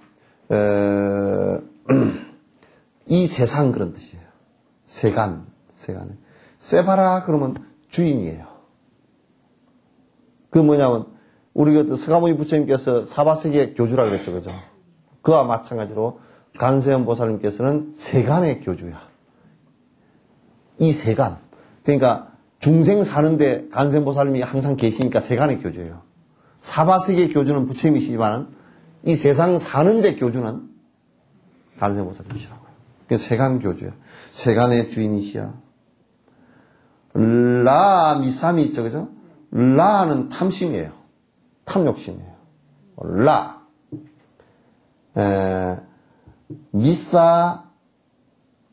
이 세상 그런 뜻이에요. 세간. 세바라 그러면 주인이에요. 그 뭐냐면, 우리 그 서가모니 부처님께서 사바세계 교주라 그랬죠. 그죠? 그와 마찬가지로 간세음 보살님께서는 세간의 교주야. 이 세간. 그러니까 중생 사는데 간세음 보살님이 항상 계시니까 세간의 교주예요. 사바세계 교주는 부처님이시지만은 이 세상 사는데 교주는 간세음 보살님이시라고요. 그래서 세간 교주야. 세간의 주인이시야. 라 미삼이 있죠. 그죠? 라는 탐심이에요. 탐욕심이에요. 라. 미사,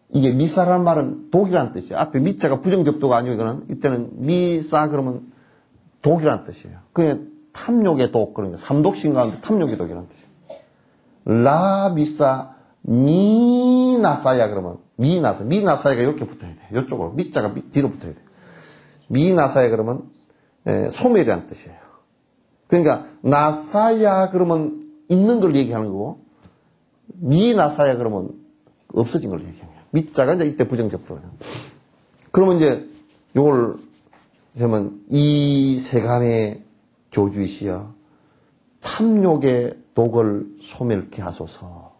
이게 미사라는 말은 독이라는 뜻이에요. 앞에 미자가 부정접두가 아니고 이거는, 이때는 미사 그러면 독이라는 뜻이에요. 그냥 탐욕의 독, 그러니까 삼독신 가운데 탐욕의 독이라는 뜻이에요. 라, 미사, 미나사야 그러면, 미나사야가 이렇게 붙어야 돼요. 이쪽으로. 미자가 뒤로 붙어야 돼요. 미나사야 그러면, 소멸이라는 뜻이에요. 그러니까, 나사야 그러면 있는 걸 얘기하는 거고, 미나사야 그러면 없어진 걸 얘기해요. 미자가 이제 이때 부정접두예요. 그러면 이제 요걸 하면 이 세간의 교주이시여 탐욕의 독을 소멸케 하소서.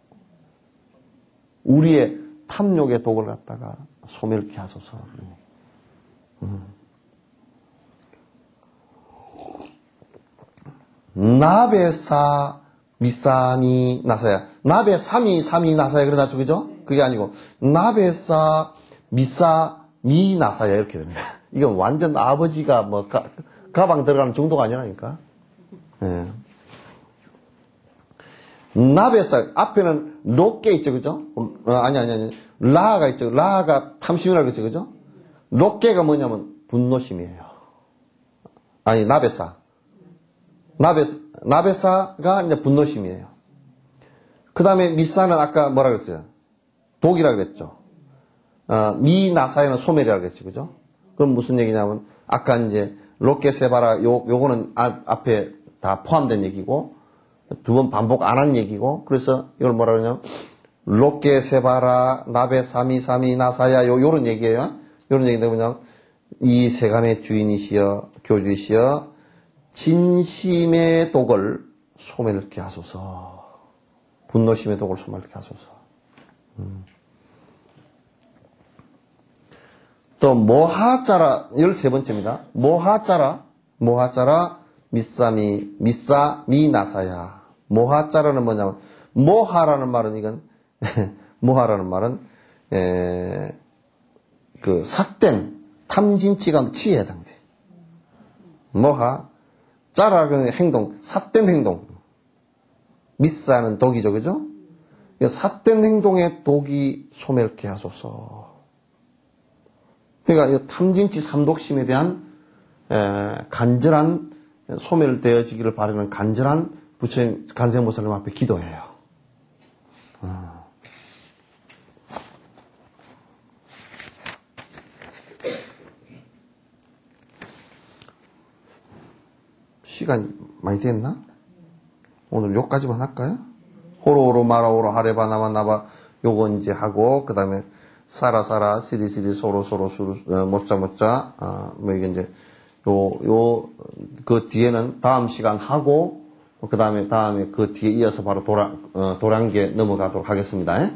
우리의 탐욕의 독을 갖다가 소멸케 하소서. 나베사 미사미 나사야. 나베 삼이 나사야 그러나죠, 그죠? 그게 아니고 나베사 미사 미 나사야 이렇게 됩니다. 이건 완전 아버지가 뭐 가방 들어가는 정도가 아니라니까. 예. 나베사 앞에는 롯게 있죠, 그죠? 아니. 라가 있죠. 라가 탐심이라고 그랬죠, 그죠? 롯게가 뭐냐면 분노심이에요. 아니 나베사. 나베사가 이제 분노심이에요. 그 다음에 미사는 아까 뭐라 그랬어요? 독이라 그랬죠. 미나사야는 소멸이라 그랬죠. 그죠? 그럼 무슨 얘기냐면, 아까 이제, 롯게세바라, 요거는 앞에 다 포함된 얘기고, 두 번 반복 안 한 얘기고, 그래서 이걸 뭐라 그러냐면, 롯게세바라, 나베사미 나사야, 요런 얘기예요. 요런 얘기인데, 그냥, 이 세간의 주인이시여, 교주이시여, 진심의 독을 소멸케 하소서. 분노심의 독을 소멸케 하소서. 또 모하자라 13번째입니다. 모하자라 미사미 나사야. 모하자라는 뭐냐면 모하라는 말은 이건 모하라는 말은 그 삭된 탐진치가 치에 해당돼. 모하 짜라는 행동, 삿된 행동. 미사는 독이죠, 그죠? 삿된 행동의 독이 소멸케 하소서. 그러니까 이 탐진치 삼독심에 대한 간절한 소멸되어지기를 바라는 간절한 부처님 간세음보살님 앞에 기도해요. 시간이 많이 됐나? 오늘 요까지만 할까요? 호로호로 마라오로 하레바 나마나바 요거 이제 하고 그 다음에 사라사라 시리시리 소로소로 수루 모짜모짜 뭐 이게 이제 그 뒤에는 다음 시간 하고 그 다음에 그 뒤에 이어서 바로 도량계 넘어가도록 하겠습니다.